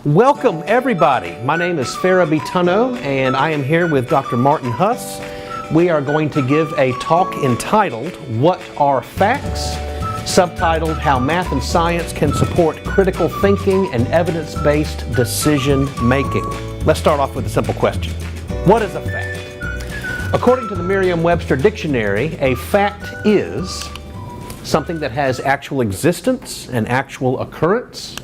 Welcome everybody. My name is Ferebee Tunno and I am here with Dr. Martin Huss. We are going to give a talk entitled, What Are Facts? Subtitled, How Math and Science Can Support Critical Thinking and Evidence-Based Decision Making. Let's start off with a simple question. What is a fact? According to the Merriam-Webster Dictionary, a fact is something that has actual existence, an actual occurrence,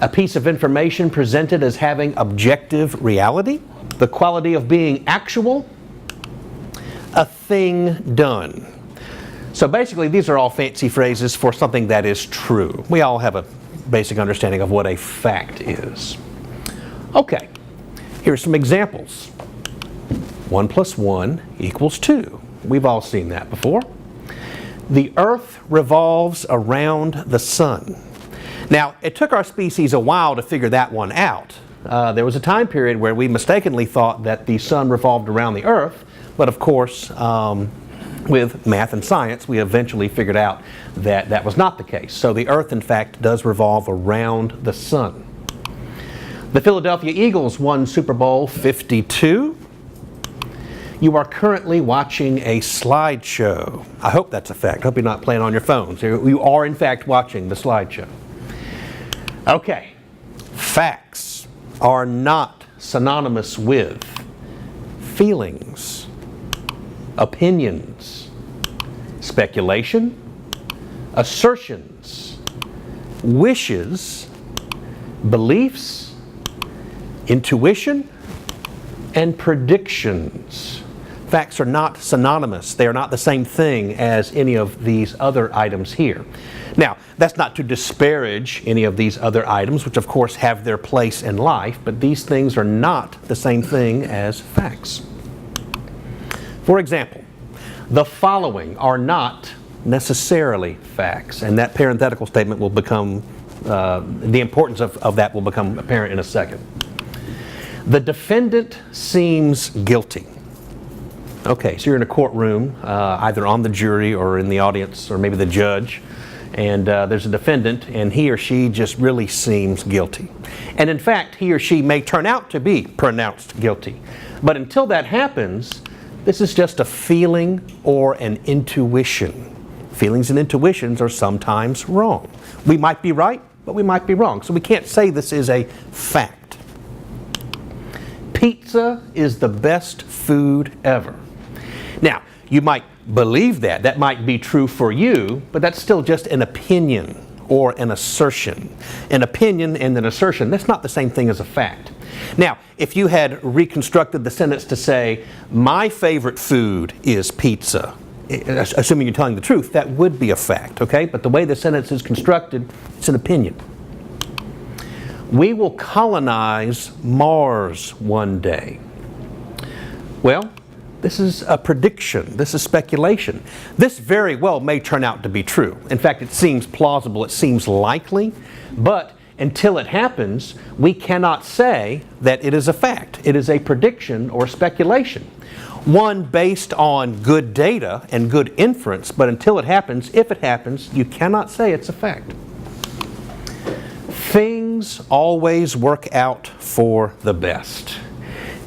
a piece of information presented as having objective reality, the quality of being actual, a thing done. So basically these are all fancy phrases for something that is true. We all have a basic understanding of what a fact is. Okay, here are some examples. 1 + 1 = 2. We've all seen that before. The earth revolves around the sun. Now, it took our species a while to figure that one out. There was a time period where we mistakenly thought that the sun revolved around the earth, but of course, with math and science, we eventually figured out that that was not the case. So the earth, in fact, does revolve around the sun. The Philadelphia Eagles won Super Bowl 52. You are currently watching a slideshow. I hope that's a fact. I hope you're not playing on your phones. You are, in fact, watching the slideshow. Okay, facts are not synonymous with feelings, opinions, speculation, assertions, wishes, beliefs, intuition, and predictions. Facts are not synonymous. They are not the same thing as any of these other items here. Now, that's not to disparage any of these other items, which of course have their place in life, but these things are not the same thing as facts. For example, the following are not necessarily facts, and that parenthetical statement will become, the importance of that will become apparent in a second. The defendant seems guilty. Okay, so you're in a courtroom, either on the jury or in the audience or maybe the judge, and there's a defendant and he or she just really seems guilty. And in fact, he or she may turn out to be pronounced guilty. But until that happens, this is just a feeling or an intuition. Feelings and intuitions are sometimes wrong. We might be right, but we might be wrong. So we can't say this is a fact. Pizza is the best food ever. Now, you might believe that. That might be true for you, but that's still just an opinion or an assertion. An opinion and an assertion, that's not the same thing as a fact. Now, if you had reconstructed the sentence to say, my favorite food is pizza, assuming you're telling the truth, that would be a fact, okay? But the way the sentence is constructed, it's an opinion. We will colonize Mars one day. Well, this is a prediction. This is speculation. This very well may turn out to be true. In fact, it seems plausible, it seems likely, but until it happens, we cannot say that it is a fact. It is a prediction or speculation. One based on good data and good inference, but until it happens, if it happens, you cannot say it's a fact. Things always work out for the best.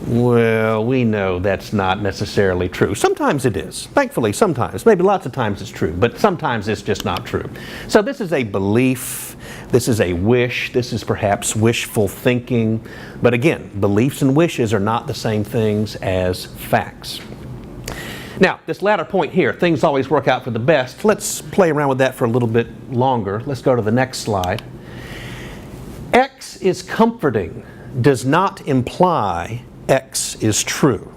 Well, we know that's not necessarily true. Sometimes it is. Thankfully, sometimes. Maybe lots of times it's true, but sometimes it's just not true. So this is a belief, this is a wish, this is perhaps wishful thinking. But again, beliefs and wishes are not the same things as facts. Now, this latter point here, things always work out for the best. Let's play around with that for a little bit longer. Let's go to the next slide. X is comforting does not imply X is true.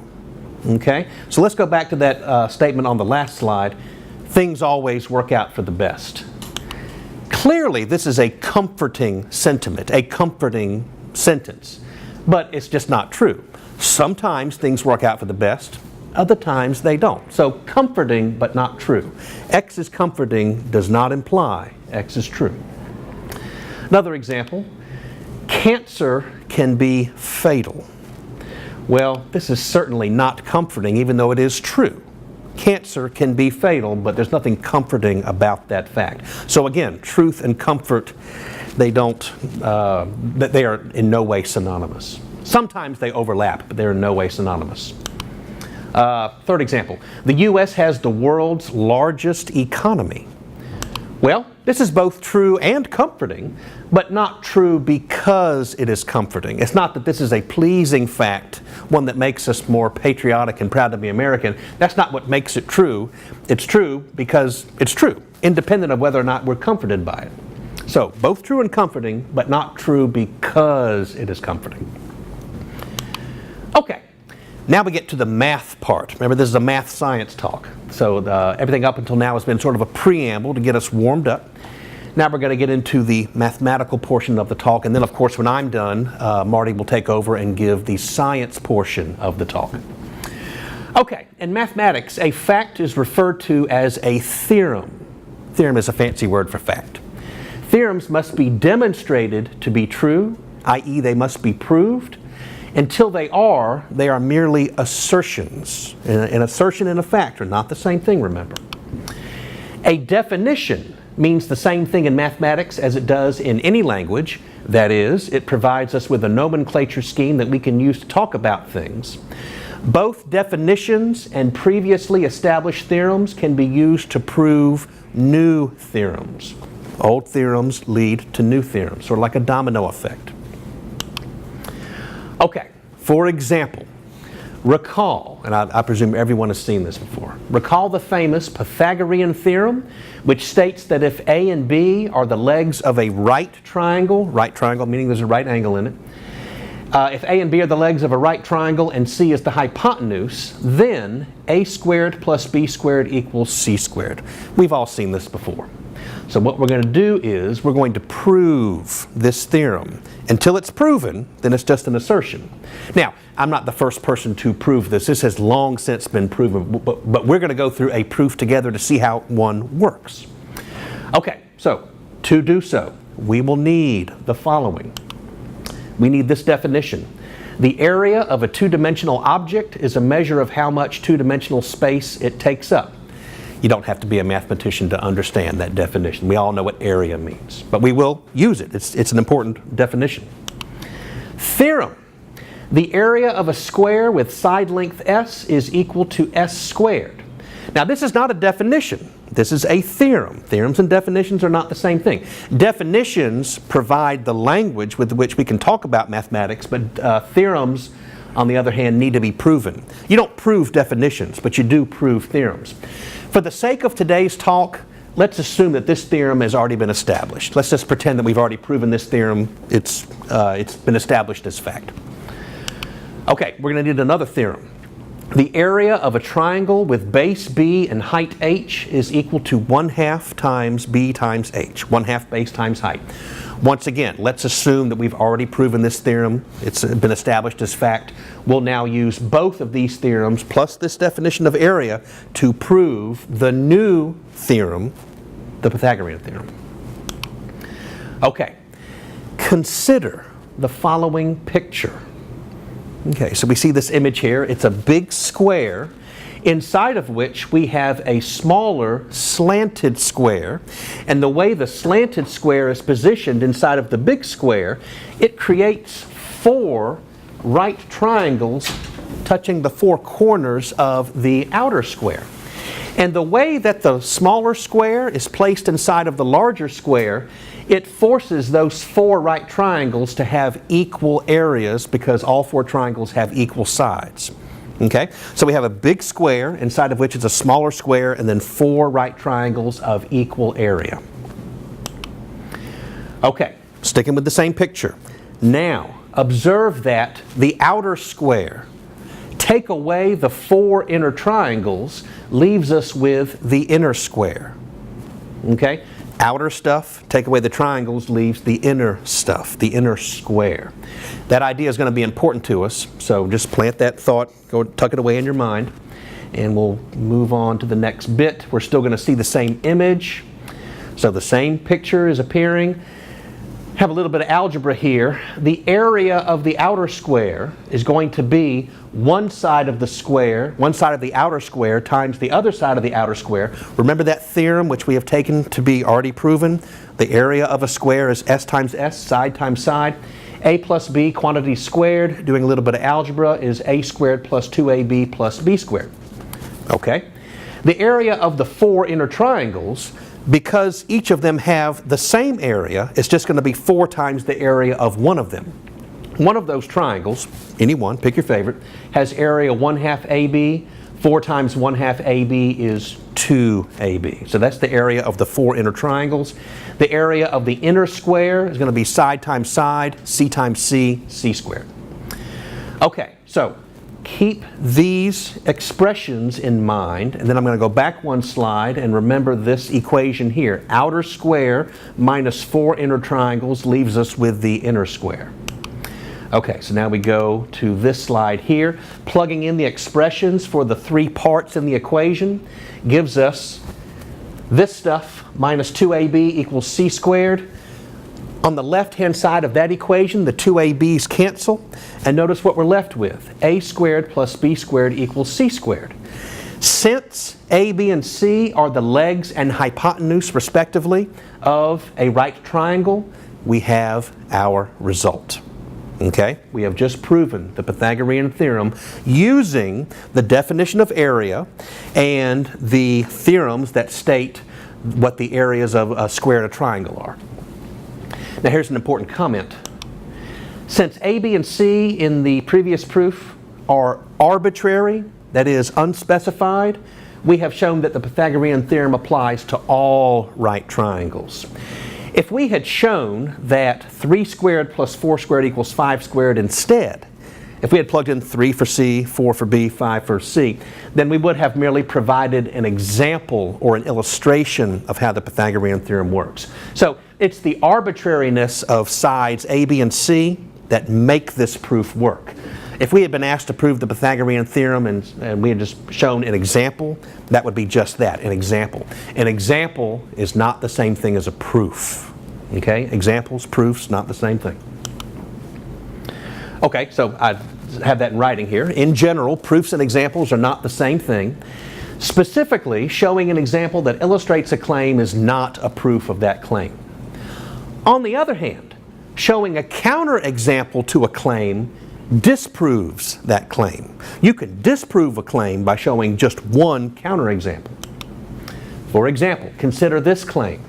Okay? So let's go back to that statement on the last slide. Things always work out for the best. Clearly, this is a comforting sentiment, a comforting sentence, but it's just not true. Sometimes things work out for the best, other times they don't. So comforting, but not true. X is comforting does not imply X is true. Another example, cancer can be fatal. Well, this is certainly not comforting, even though it is true. Cancer can be fatal, but there's nothing comforting about that fact. So again, truth and comfort they don't, they are in no way synonymous. Sometimes they overlap, but they're in no way synonymous. Third example, the U.S. has the world's largest economy. Well, this is both true and comforting, but not true because it is comforting. It's not that this is a pleasing fact, one that makes us more patriotic and proud to be American. That's not what makes it true. It's true because it's true, independent of whether or not we're comforted by it. So, both true and comforting, but not true because it is comforting. Okay. Now we get to the math part. Remember, this is a math science talk. So everything up until now has been sort of a preamble to get us warmed up. Now we're going to get into the mathematical portion of the talk. And then, of course, when I'm done, Marty will take over and give the science portion of the talk. Okay, in mathematics, a fact is referred to as a theorem. Theorem is a fancy word for fact. Theorems must be demonstrated to be true, i.e. they must be proved. Until they are merely assertions. An assertion and a fact are not the same thing, remember. A definition means the same thing in mathematics as it does in any language. That is, it provides us with a nomenclature scheme that we can use to talk about things. Both definitions and previously established theorems can be used to prove new theorems. Old theorems lead to new theorems, sort of like a domino effect. Okay, for example, recall, and I presume everyone has seen this before, recall the famous Pythagorean theorem, which states that if A and B are the legs of a right triangle meaning there's a right angle in it, if A and B are the legs of a right triangle and C is the hypotenuse, then A squared plus B squared equals C squared. We've all seen this before. So what we're going to do is we're going to prove this theorem. Until it's proven, then it's just an assertion. Now, I'm not the first person to prove this. This has long since been proven, but we're going to go through a proof together to see how one works. Okay, so to do so, we will need the following. We need this definition. The area of a two-dimensional object is a measure of how much two-dimensional space it takes up. You don't have to be a mathematician to understand that definition. We all know what area means, but we will use it. It's an important definition. Theorem. The area of a square with side length s is equal to s squared. Now, this is not a definition. This is a theorem. Theorems and definitions are not the same thing. Definitions provide the language with which we can talk about mathematics, but theorems, on the other hand, need to be proven. You don't prove definitions, but you do prove theorems. For the sake of today's talk, let's assume that this theorem has already been established. Let's just pretend that we've already proven this theorem. It's been established as fact. Okay, we're going to need another theorem. The area of a triangle with base b and height h is equal to 1/2 times b times h. 1/2 base times height. Once again, let's assume that we've already proven this theorem. It's been established as fact. We'll now use both of these theorems plus this definition of area to prove the new theorem, the Pythagorean theorem. Okay, consider the following picture. Okay, so we see this image here. It's a big square inside of which we have a smaller slanted square. And the way the slanted square is positioned inside of the big square, it creates 4 right triangles touching the 4 corners of the outer square. And the way that the smaller square is placed inside of the larger square, it forces those 4 right triangles to have equal areas because all 4 triangles have equal sides. Okay, so we have a big square inside of which is a smaller square and then 4 right triangles of equal area. Okay, sticking with the same picture. Now, observe that the outer square, take away the 4 inner triangles, leaves us with the inner square. Okay, outer stuff, take away the triangles, leaves the inner stuff, the inner square. That idea is going to be important to us, so just plant that thought, go tuck it away in your mind, and we'll move on to the next bit. We're still going to see the same image, so the same picture is appearing. Have a little bit of algebra here. The area of the outer square is going to be one side of the square, one side of the outer square times the other side of the outer square. Remember that theorem which we have taken to be already proven? The area of a square is s times s, side times side. A plus b, quantity squared, doing a little bit of algebra, is a squared plus 2ab plus b squared. Okay? The area of the four inner triangles, because each of them have the same area, it's just going to be 4 times the area of one of them. One of those triangles, any one, pick your favorite, has area 1/2 AB. 4 times 1/2 AB is 2AB. So that's the area of the 4 inner triangles. The area of the inner square is going to be side times side, c times c, c squared. Okay, so keep these expressions in mind, and then I'm going to go back one slide and remember this equation here. Outer square minus 4 inner triangles leaves us with the inner square. Okay, so now we go to this slide here. Plugging in the expressions for the 3 parts in the equation gives us this stuff, minus 2ab equals c squared. On the left-hand side of that equation, the 2ab's cancel, and notice what we're left with. A squared plus b squared equals c squared. Since a, b, and c are the legs and hypotenuse, respectively, of a right triangle, we have our result. Okay? We have just proven the Pythagorean theorem using the definition of area and the theorems that state what the areas of a square and a triangle are. Now here's an important comment. Since A, B, and C in the previous proof are arbitrary, that is unspecified, we have shown that the Pythagorean theorem applies to all right triangles. If we had shown that 3 squared plus 4 squared equals 5 squared instead, if we had plugged in 3 for C, 4 for B, 5 for C, then we would have merely provided an example or an illustration of how the Pythagorean theorem works. So it's the arbitrariness of sides A, B, and C that make this proof work. If we had been asked to prove the Pythagorean theorem and we had just shown an example, that would be just that, an example. An example is not the same thing as a proof. Okay? Examples, proofs, not the same thing. Okay, so I have that in writing here. In general, proofs and examples are not the same thing. Specifically, showing an example that illustrates a claim is not a proof of that claim. On the other hand, showing a counterexample to a claim disproves that claim. You can disprove a claim by showing just one counterexample. For example, consider this claim.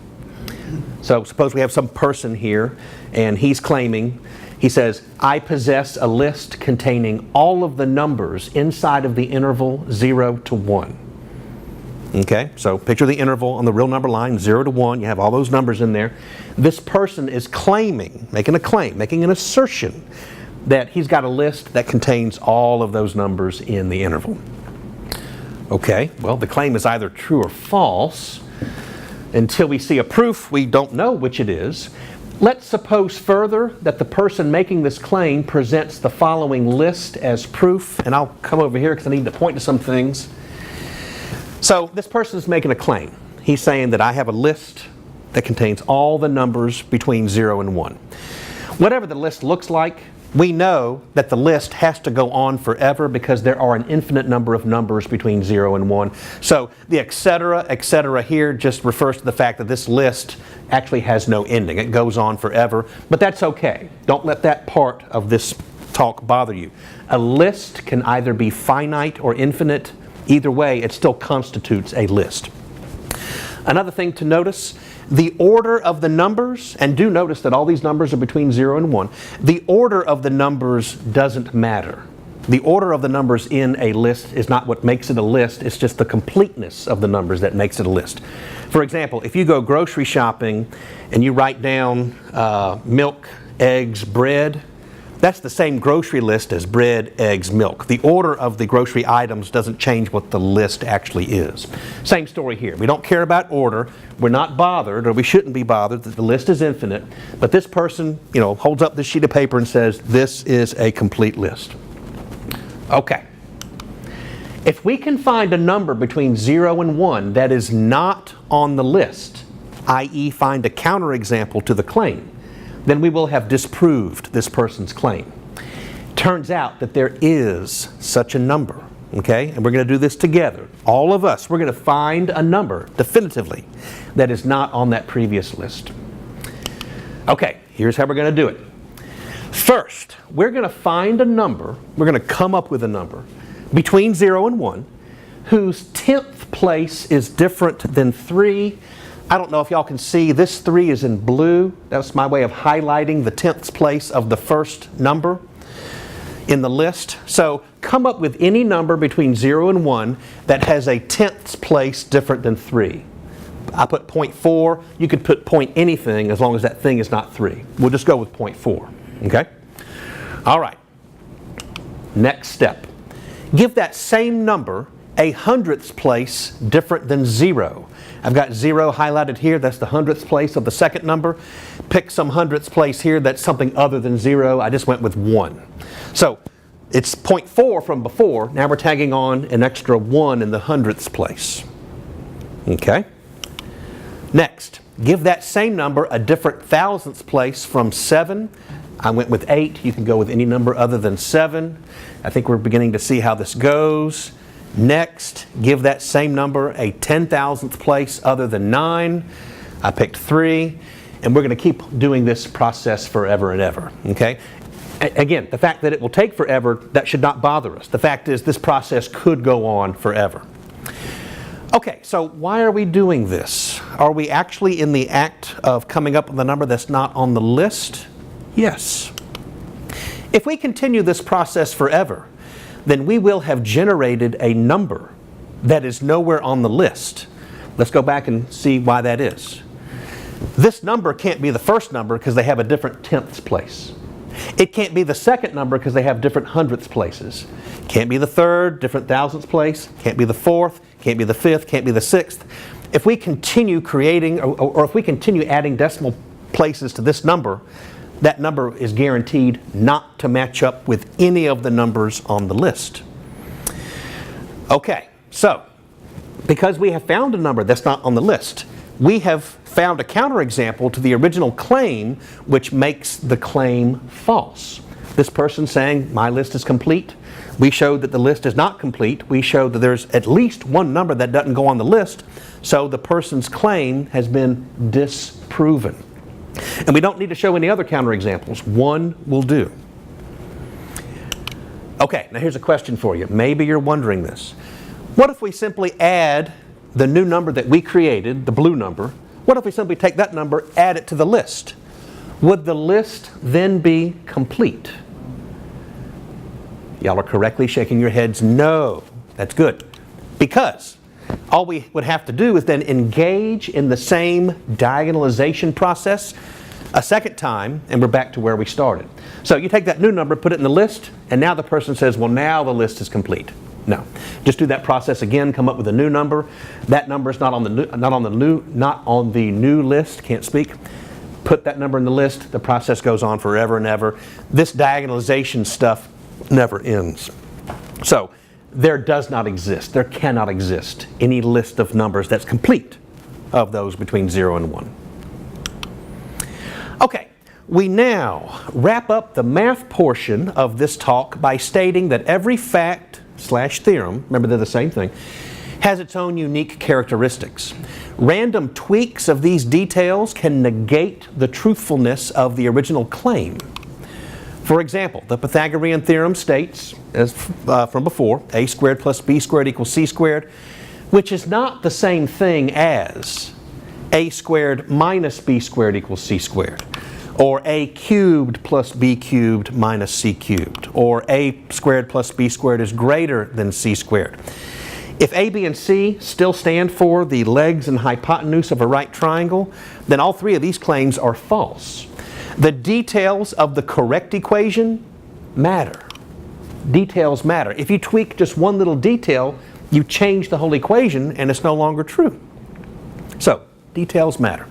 So suppose we have some person here and he's claiming, he says, I possess a list containing all of the numbers inside of the interval 0 to 1. Okay, so picture the interval on the real number line, 0 to 1. You have all those numbers in there. This person is claiming, making a claim, making an assertion that he's got a list that contains all of those numbers in the interval. Okay, well, the claim is either true or false. Until we see a proof, we don't know which it is. Let's suppose further that the person making this claim presents the following list as proof, and I'll come over here because I need to point to some things. So this person is making a claim. He's saying that I have a list that contains all the numbers between 0 and 1. Whatever the list looks like, we know that the list has to go on forever because there are an infinite number of numbers between 0 and 1. So the etc. here just refers to the fact that this list actually has no ending. It goes on forever, but that's okay. Don't let that part of this talk bother you. A list can either be finite or infinite. Either way, it still constitutes a list. Another thing to notice, the order of the numbers, and do notice that all these numbers are between 0 and 1, the order of the numbers doesn't matter. The order of the numbers in a list is not what makes it a list, it's just the completeness of the numbers that makes it a list. For example, if you go grocery shopping and you write down milk, eggs, bread, that's the same grocery list as bread, eggs, milk. The order of the grocery items doesn't change what the list actually is. Same story here. We don't care about order. We're not bothered, or we shouldn't be bothered, that the list is infinite. But this person, holds up this sheet of paper and says, this is a complete list. Okay. If we can find a number between 0 and 1 that is not on the list, i.e. find a counterexample to the claim, then we will have disproved this person's claim. Turns out that there is such a number, okay? And we're going to do this together. All of us, we're going to find a number definitively that is not on that previous list. Okay, here's how we're going to do it. First, we're going to find a number, we're going to come up with a number between 0 and 1 whose 10th place is different than 3. I don't know if y'all can see, this 3 is in blue. That's my way of highlighting the 10th place of the first number in the list. So come up with any number between 0 and 1 that has a 10th place different than 3. I put 0.4. You could put point anything as long as that thing is not 3. We'll just go with 0.4. Okay? All right. Next step. Give that same number a 100th place different than 0. I've got 0 highlighted here. That's the 100th place of the second number. Pick some 100th place here that's something other than 0. I just went with 1. So it's 0.4 from before. Now we're tagging on an extra 1 in the 100th place. Okay? Next, give that same number a different 1,000th place from 7. I went with 8. You can go with any number other than 7. I think we're beginning to see how this goes. Next, give that same number a 10,000th place other than 9. I picked 3. And we're going to keep doing this process forever and ever. Okay? Again, the fact that it will take forever, that should not bother us. The fact is this process could go on forever. Okay, so why are we doing this? Are we actually in the act of coming up with a number that's not on the list? Yes. If we continue this process forever, then we will have generated a number that is nowhere on the list. Let's go back and see why that is. This number can't be the first number because they have a different 10th place. It can't be the second number because they have different 100th places. Can't be the third, different 1,000th place. Can't be the fourth, can't be the fifth, can't be the sixth. If we continue creating, or if we continue adding decimal places to this number, that number is guaranteed not to match up with any of the numbers on the list. Okay, so because we have found a number that's not on the list, we have found a counterexample to the original claim which makes the claim false. This person saying, my list is complete. We showed that the list is not complete. We showed that there's at least one number that doesn't go on the list, so the person's claim has been disproven. And we don't need to show any other counterexamples. One will do. Okay, now here's a question for you. Maybe you're wondering this. What if we simply add the new number that we created, the blue number? What if we simply take that number, add it to the list? Would the list then be complete? Y'all are correctly shaking your heads no. That's good. Because all we would have to do is then engage in the same diagonalization process a second time, and we're back to where we started. So you take that new number, put it in the list, and now the person says, well, now the list is complete. No, just do that process again. Come up with a new number. That number is not on the new list. Can't speak. Put that number in the list. The process goes on forever and ever. This diagonalization stuff never ends. So there does not exist, there cannot exist any list of numbers that's complete of those between 0 and 1. Okay, we now wrap up the math portion of this talk by stating that every fact/theorem, remember they're the same thing, has its own unique characteristics. Random tweaks of these details can negate the truthfulness of the original claim. For example, the Pythagorean theorem states, as from before, a squared plus b squared equals c squared, which is not the same thing as a squared minus b squared equals c squared, or a cubed plus b cubed minus c cubed, or a squared plus b squared is greater than c squared. If a, b, and c still stand for the legs and hypotenuse of a right triangle, then all three of these claims are false. The details of the correct equation matter. Details matter. If you tweak just one little detail, you change the whole equation and it's no longer true. So, details matter.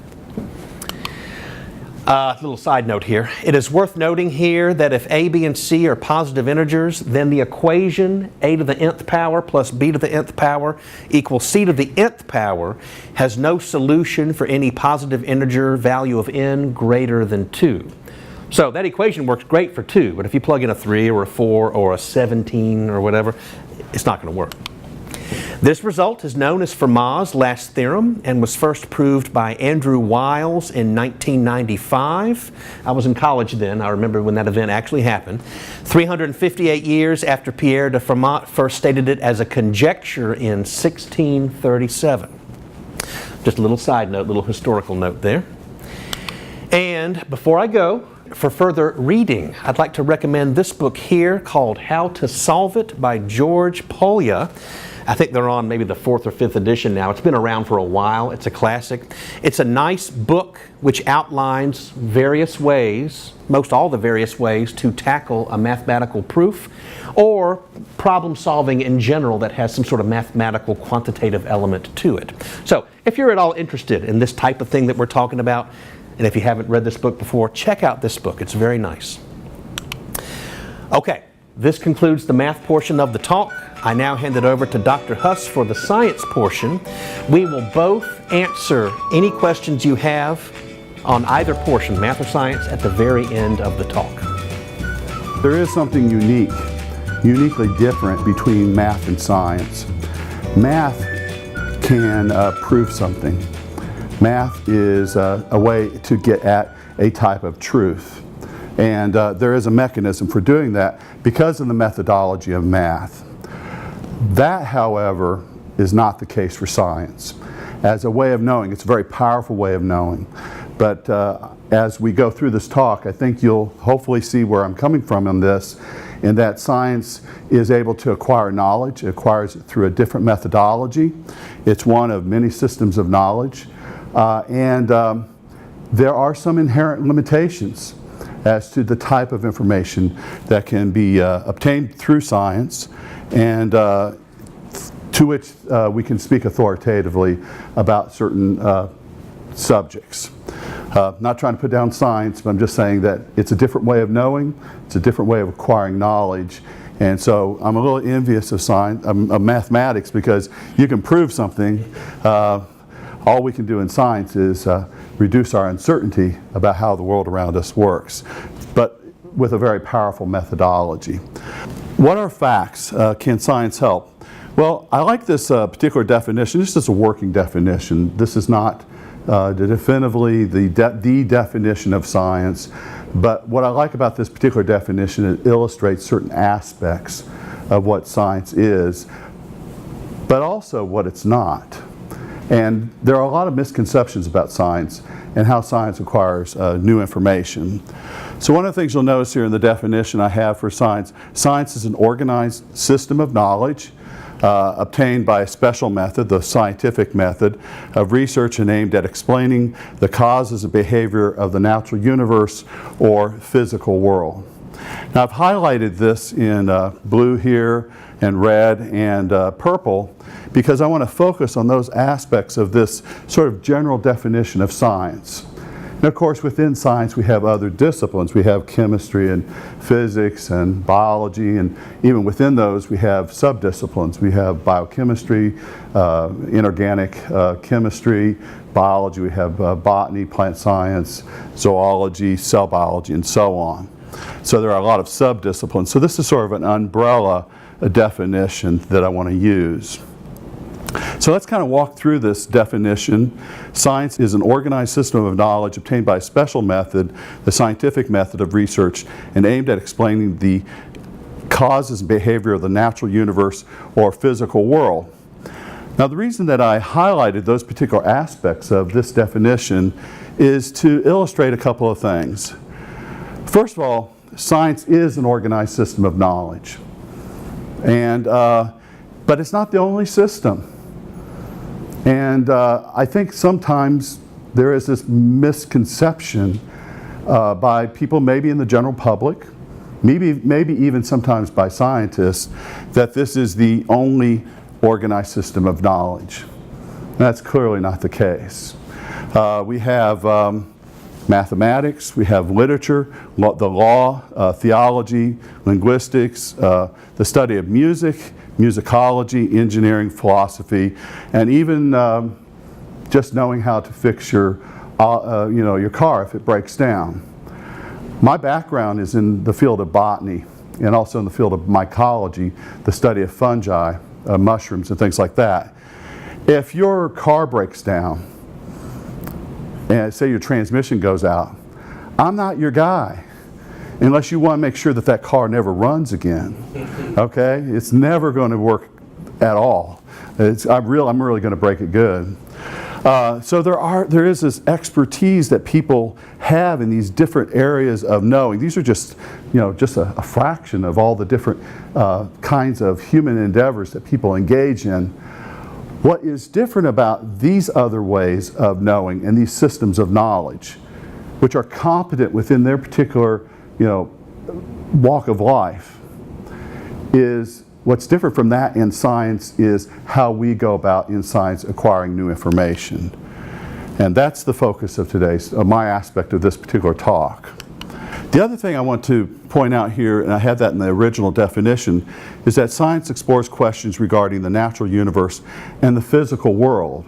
Little side note here. It is worth noting here that if a, b, and c are positive integers, then the equation a to the nth power plus b to the nth power equals c to the nth power has no solution for any positive integer value of n greater than 2. So that equation works great for 2, but if you plug in a 3 or a 4 or a 17 or whatever, it's not going to work. This result is known as Fermat's last theorem and was first proved by Andrew Wiles in 1995. I was in college then. I remember when that event actually happened. 358 years after Pierre de Fermat first stated it as a conjecture in 1637. Just a little side note, little historical note there. And before I go, for further reading, I'd like to recommend this book here called How to Solve It by George Polya. I think they're on maybe the 4th or 5th edition now. It's been around for a while. It's a classic. It's a nice book which outlines various ways, most all the various ways, to tackle a mathematical proof or problem solving in general that has some sort of mathematical quantitative element to it. So if you're at all interested in this type of thing that we're talking about, and if you haven't read this book before, check out this book. It's very nice. Okay, this concludes the math portion of the talk. I now hand it over to Dr. Huss for the science portion. We will both answer any questions you have on either portion, math or science, at the very end of the talk. There is something uniquely different between math and science. Math can prove something. Math is a way to get at a type of truth. And there is a mechanism for doing that because of the methodology of math. That, however, is not the case for science. As a way of knowing, it's a very powerful way of knowing. But as we go through this talk, I think you'll hopefully see where I'm coming from in this, in that science is able to acquire knowledge. It acquires it through a different methodology. It's one of many systems of knowledge. There are some inherent limitations as to the type of information that can be obtained through science, and to which we can speak authoritatively about certain subjects. Not trying to put down science, but I'm just saying that it's a different way of knowing, it's a different way of acquiring knowledge. And so I'm a little envious of science, of mathematics, because you can prove something. All we can do in science is reduce our uncertainty about how the world around us works, but with a very powerful methodology. What are facts? Can science help? Well, I like this particular definition. This is a working definition. This is not definitively the definition of science, but what I like about this particular definition, it illustrates certain aspects of what science is, but also what it's not. And there are a lot of misconceptions about science and how science acquires new information. So one of the things you'll notice here in the definition I have for science, science is an organized system of knowledge obtained by a special method, the scientific method, of research and aimed at explaining the causes and behavior of the natural universe or physical world. Now I've highlighted this in blue here and red and purple because I want to focus on those aspects of this sort of general definition of science. And of course within science we have other disciplines. We have chemistry and physics and biology, and even within those we have subdisciplines. We have biochemistry, inorganic chemistry, biology, we have botany, plant science, zoology, cell biology, and so on. So there are a lot of subdisciplines. So this is sort of an umbrella definition that I want to use. So let's kind of walk through this definition. Science is an organized system of knowledge obtained by a special method, the scientific method of research, and aimed at explaining the causes and behavior of the natural universe or physical world. Now the reason that I highlighted those particular aspects of this definition is to illustrate a couple of things. First of all, science is an organized system of knowledge. But it's not the only system. And I think sometimes there is this misconception by people, maybe in the general public, maybe even sometimes by scientists, that this is the only organized system of knowledge. That's clearly not the case. We have mathematics, we have literature, the law, theology, linguistics, the study of music, musicology, engineering, philosophy, and even just knowing how to fix your car if it breaks down. My background is in the field of botany and also in the field of mycology, the study of fungi, mushrooms, and things like that. If your car breaks down, and say your transmission goes out, I'm not your guy unless you want to make sure that that car never runs again. Okay? It's never going to work at all. I'm really going to break it good. So there is this expertise that people have in these different areas of knowing. These are just a fraction of all the different kinds of human endeavors that people engage in. What is different about these other ways of knowing and these systems of knowledge, which are competent within their particular, walk of life, is what's different from that in science is how we go about in science acquiring new information. And that's the focus of my aspect of this particular talk. The other thing I want to point out here, and I had that in the original definition, is that science explores questions regarding the natural universe and the physical world.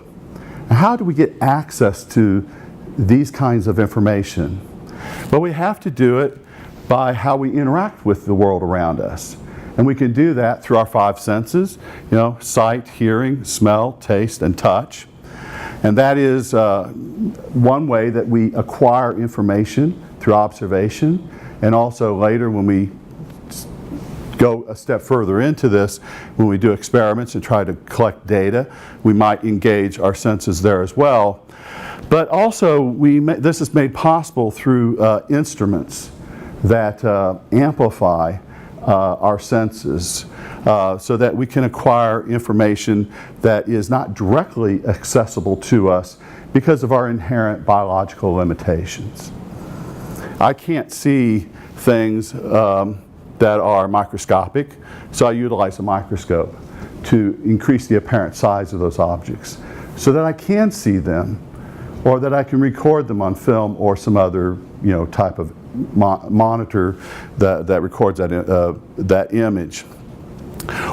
And how do we get access to these kinds of information? Well, we have to do it by how we interact with the world around us. And we can do that through our 5 senses, sight, hearing, smell, taste, and touch. And that is one way that we acquire information through observation, and also later when we go a step further into this, when we do experiments and try to collect data, we might engage our senses there as well. But also, this is made possible through instruments that amplify our senses so that we can acquire information that is not directly accessible to us because of our inherent biological limitations. I can't see things that are microscopic, so I utilize a microscope to increase the apparent size of those objects so that I can see them, or that I can record them on film or some other type of monitor that records that image,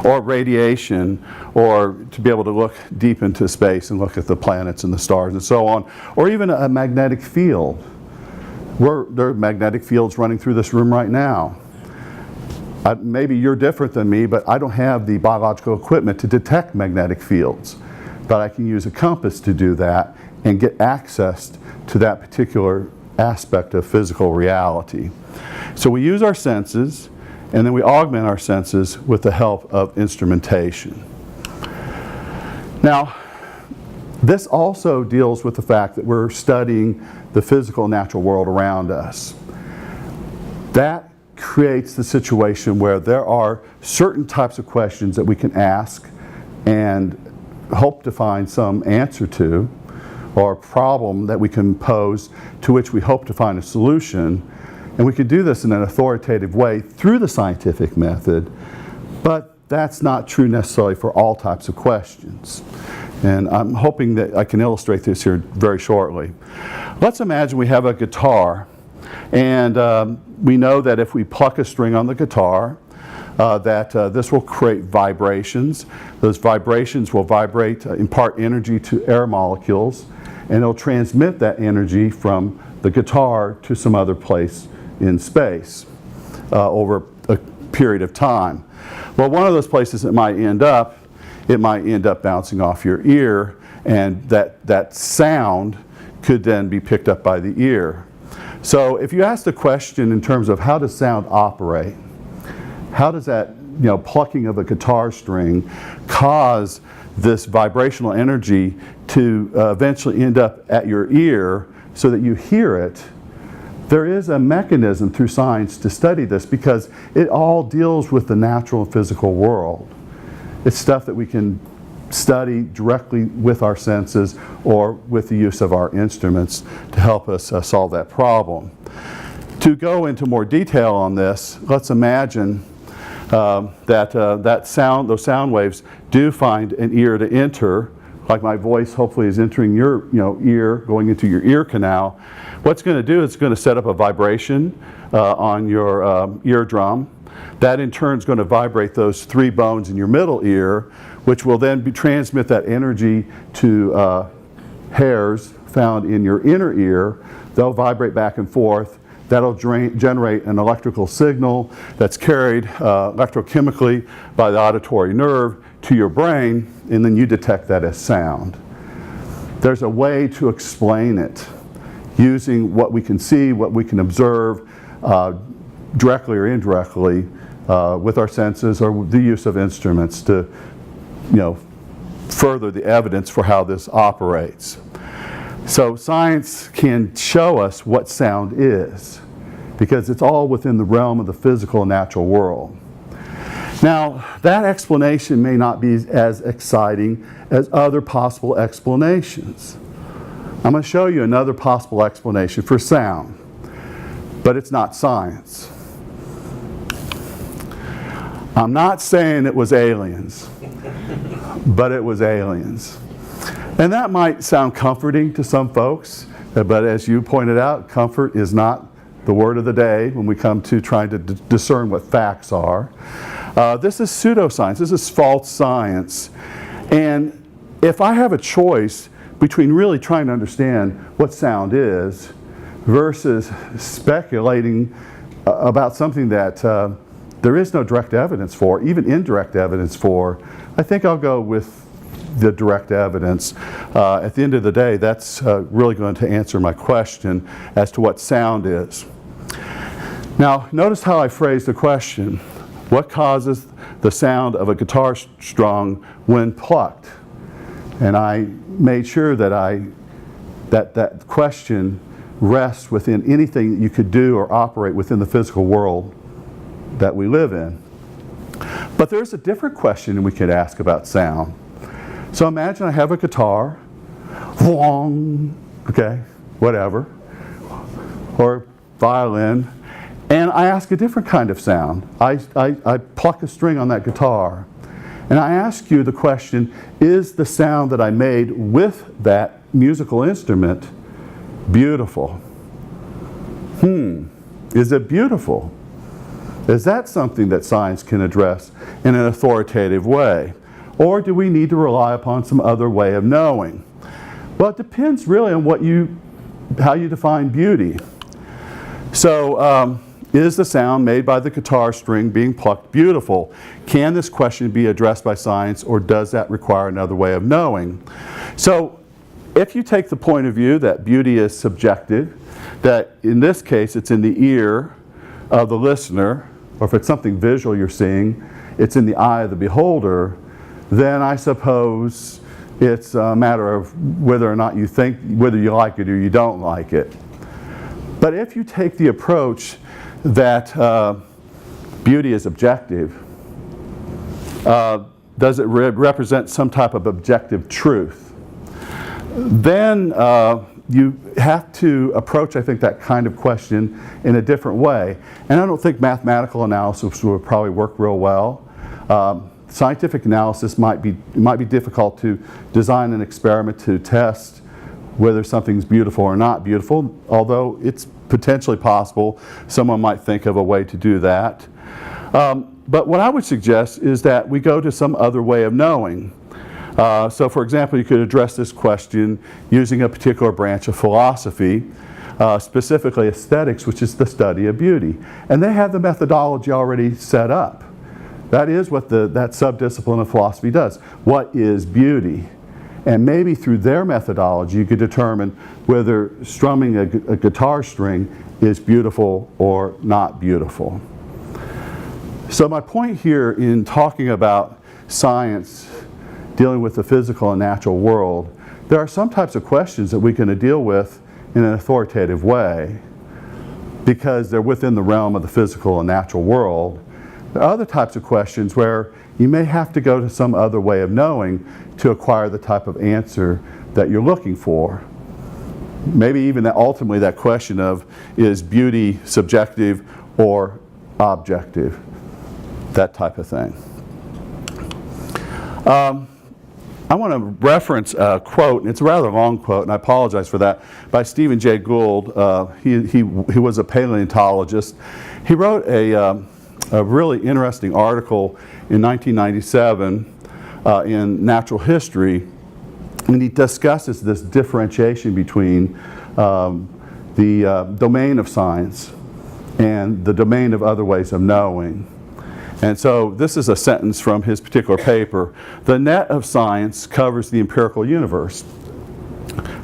or radiation, or to be able to look deep into space and look at the planets and the stars and so on, or even a magnetic field. There are magnetic fields running through this room right now. Maybe you're different than me, but I don't have the biological equipment to detect magnetic fields. But I can use a compass to do that and get access to that particular aspect of physical reality. So we use our senses, and then we augment our senses with the help of instrumentation. Now, this also deals with the fact that we're studying the physical and natural world around us. That creates the situation where there are certain types of questions that we can ask and hope to find some answer to, or a problem that we can pose to which we hope to find a solution. And we can do this in an authoritative way through the scientific method, but that's not true necessarily for all types of questions. And I'm hoping that I can illustrate this here very shortly. Let's imagine we have a guitar, and we know that if we pluck a string on the guitar, this will create vibrations. Those vibrations will impart energy to air molecules, and it'll transmit that energy from the guitar to some other place in space over a period of time. Well, one of those places it might end up bouncing off your ear, and that sound could then be picked up by the ear. So if you ask the question in terms of how does sound operate, how does that plucking of a guitar string cause this vibrational energy to eventually end up at your ear so that you hear it, there is a mechanism through science to study this, because it all deals with the natural and physical world. It's stuff that we can study directly with our senses or with the use of our instruments to help us solve that problem. To go into more detail on this, let's imagine those sound waves do find an ear to enter, like my voice hopefully is entering your ear, going into your ear canal, what's going to do is it's going to set up a vibration on your eardrum. That in turn is going to vibrate those 3 bones in your middle ear, which will then transmit that energy to hairs found in your inner ear. They'll vibrate back and forth. That'll generate an electrical signal that's carried electrochemically by the auditory nerve to your brain, and then you detect that as sound. There's a way to explain it using what we can see, what we can observe, directly or indirectly with our senses or the use of instruments to, further the evidence for how this operates. So science can show us what sound is, because it's all within the realm of the physical and natural world. Now, that explanation may not be as exciting as other possible explanations. I'm going to show you another possible explanation for sound, but it's not science. I'm not saying it was aliens, but it was aliens. And that might sound comforting to some folks, but as you pointed out, comfort is not the word of the day when we come to trying to discern what facts are. This is pseudoscience. This is false science. And if I have a choice between really trying to understand what sound is versus speculating about something that there is no direct evidence for, even indirect evidence for, I think I'll go with the direct evidence. At the end of the day, that's really going to answer my question as to what sound is. Now, notice how I phrased the question. What causes the sound of a guitar string when plucked? And I made sure that that question rests within anything that you could do or operate within the physical world that we live in. But there's a different question we could ask about sound. So imagine I have a guitar, okay, whatever, or violin, and I ask a different kind of sound. I pluck a string on that guitar, and I ask you the question, is the sound that I made with that musical instrument beautiful? Is it beautiful? Is that something that science can address in an authoritative way? Or do we need to rely upon some other way of knowing? Well, it depends really on how you define beauty. So, is the sound made by the guitar string being plucked beautiful? Can this question be addressed by science, or does that require another way of knowing? So, if you take the point of view that beauty is subjective, that in this case it's in the ear of the listener, or if it's something visual you're seeing, it's in the eye of the beholder, then I suppose it's a matter of whether or not you think, whether you like it or you don't like it. But if you take the approach that beauty is objective, does it represent some type of objective truth? Then you have to approach, I think, that kind of question in a different way. And I don't think mathematical analysis would probably work real well. Scientific analysis might be difficult to design an experiment to test whether something's beautiful or not beautiful, although it's potentially possible someone might think of a way to do that. But what I would suggest is that we go to some other way of knowing. So for example, you could address this question using a particular branch of philosophy, specifically aesthetics, which is the study of beauty. And they have the methodology already set up. That is what that subdiscipline of philosophy does. What is beauty? And maybe through their methodology you could determine whether strumming a guitar string is beautiful or not beautiful. So my point here in talking about science dealing with the physical and natural world, there are some types of questions that we can deal with in an authoritative way because they're within the realm of the physical and natural world. There are other types of questions where you may have to go to some other way of knowing to acquire the type of answer that you're looking for. Maybe even ultimately that question of, is beauty subjective or objective? That type of thing. I want to reference a quote, and it's a rather long quote, and I apologize for that, by Stephen Jay Gould. He was a paleontologist. He wrote a really interesting article in 1997 in Natural History, and he discusses this differentiation between the domain of science and the domain of other ways of knowing. And so this is a sentence from his particular paper. The net of science covers the empirical universe,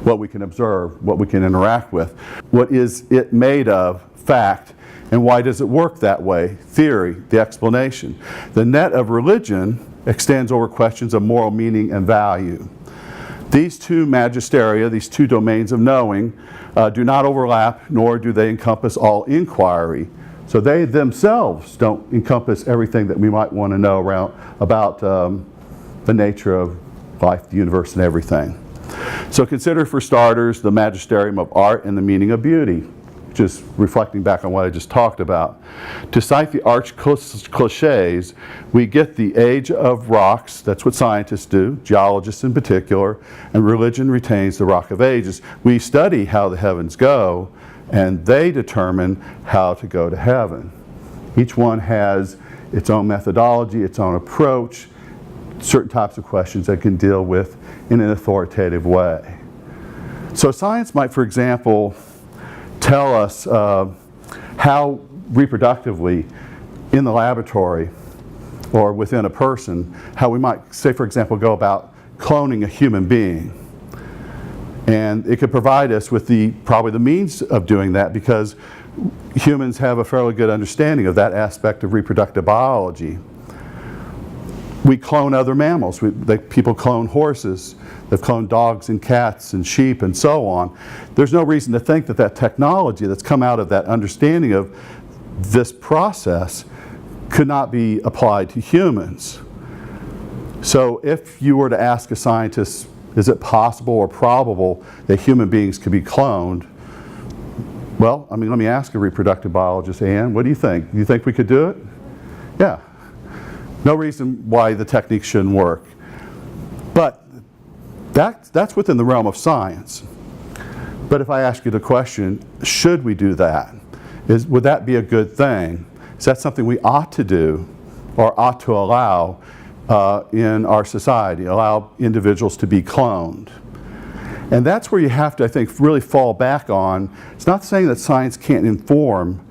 what we can observe, what we can interact with. What is it made of? Fact. And why does it work that way? Theory, the explanation. The net of religion extends over questions of moral meaning and value. These two magisteria, these two domains of knowing, do not overlap, nor do they encompass all inquiry. So they themselves don't encompass everything that we might want to know about the nature of life, the universe, and everything. So consider, for starters, the magisterium of art and the meaning of beauty, just reflecting back on what I just talked about. To cite the arch cliches, we get the age of rocks, that's what scientists do, geologists in particular, and religion retains the rock of ages. We study how the heavens go, and they determine how to go to heaven. Each one has its own methodology, its own approach, certain types of questions that can deal with in an authoritative way. So science might, for example, tell us how reproductively in the laboratory or within a person, how we might, say for example, go about cloning a human being. And it could provide us with probably the means of doing that, because humans have a fairly good understanding of that aspect of reproductive biology. We clone other mammals. People clone horses. They've cloned dogs and cats and sheep and so on. There's no reason to think that that technology that's come out of that understanding of this process could not be applied to humans. So if you were to ask a scientist, is it possible or probable that human beings could be cloned? Well, I mean, let me ask a reproductive biologist, Ann, what do you think? Do you think we could do it? Yeah. No reason why the technique shouldn't work. But that's within the realm of science. But if I ask you the question, should we do that? Would that be a good thing? Is that something we ought to do or ought to allow in our society, allow individuals to be cloned? And that's where you have to, I think, really fall back on. It's not saying that science can't inform,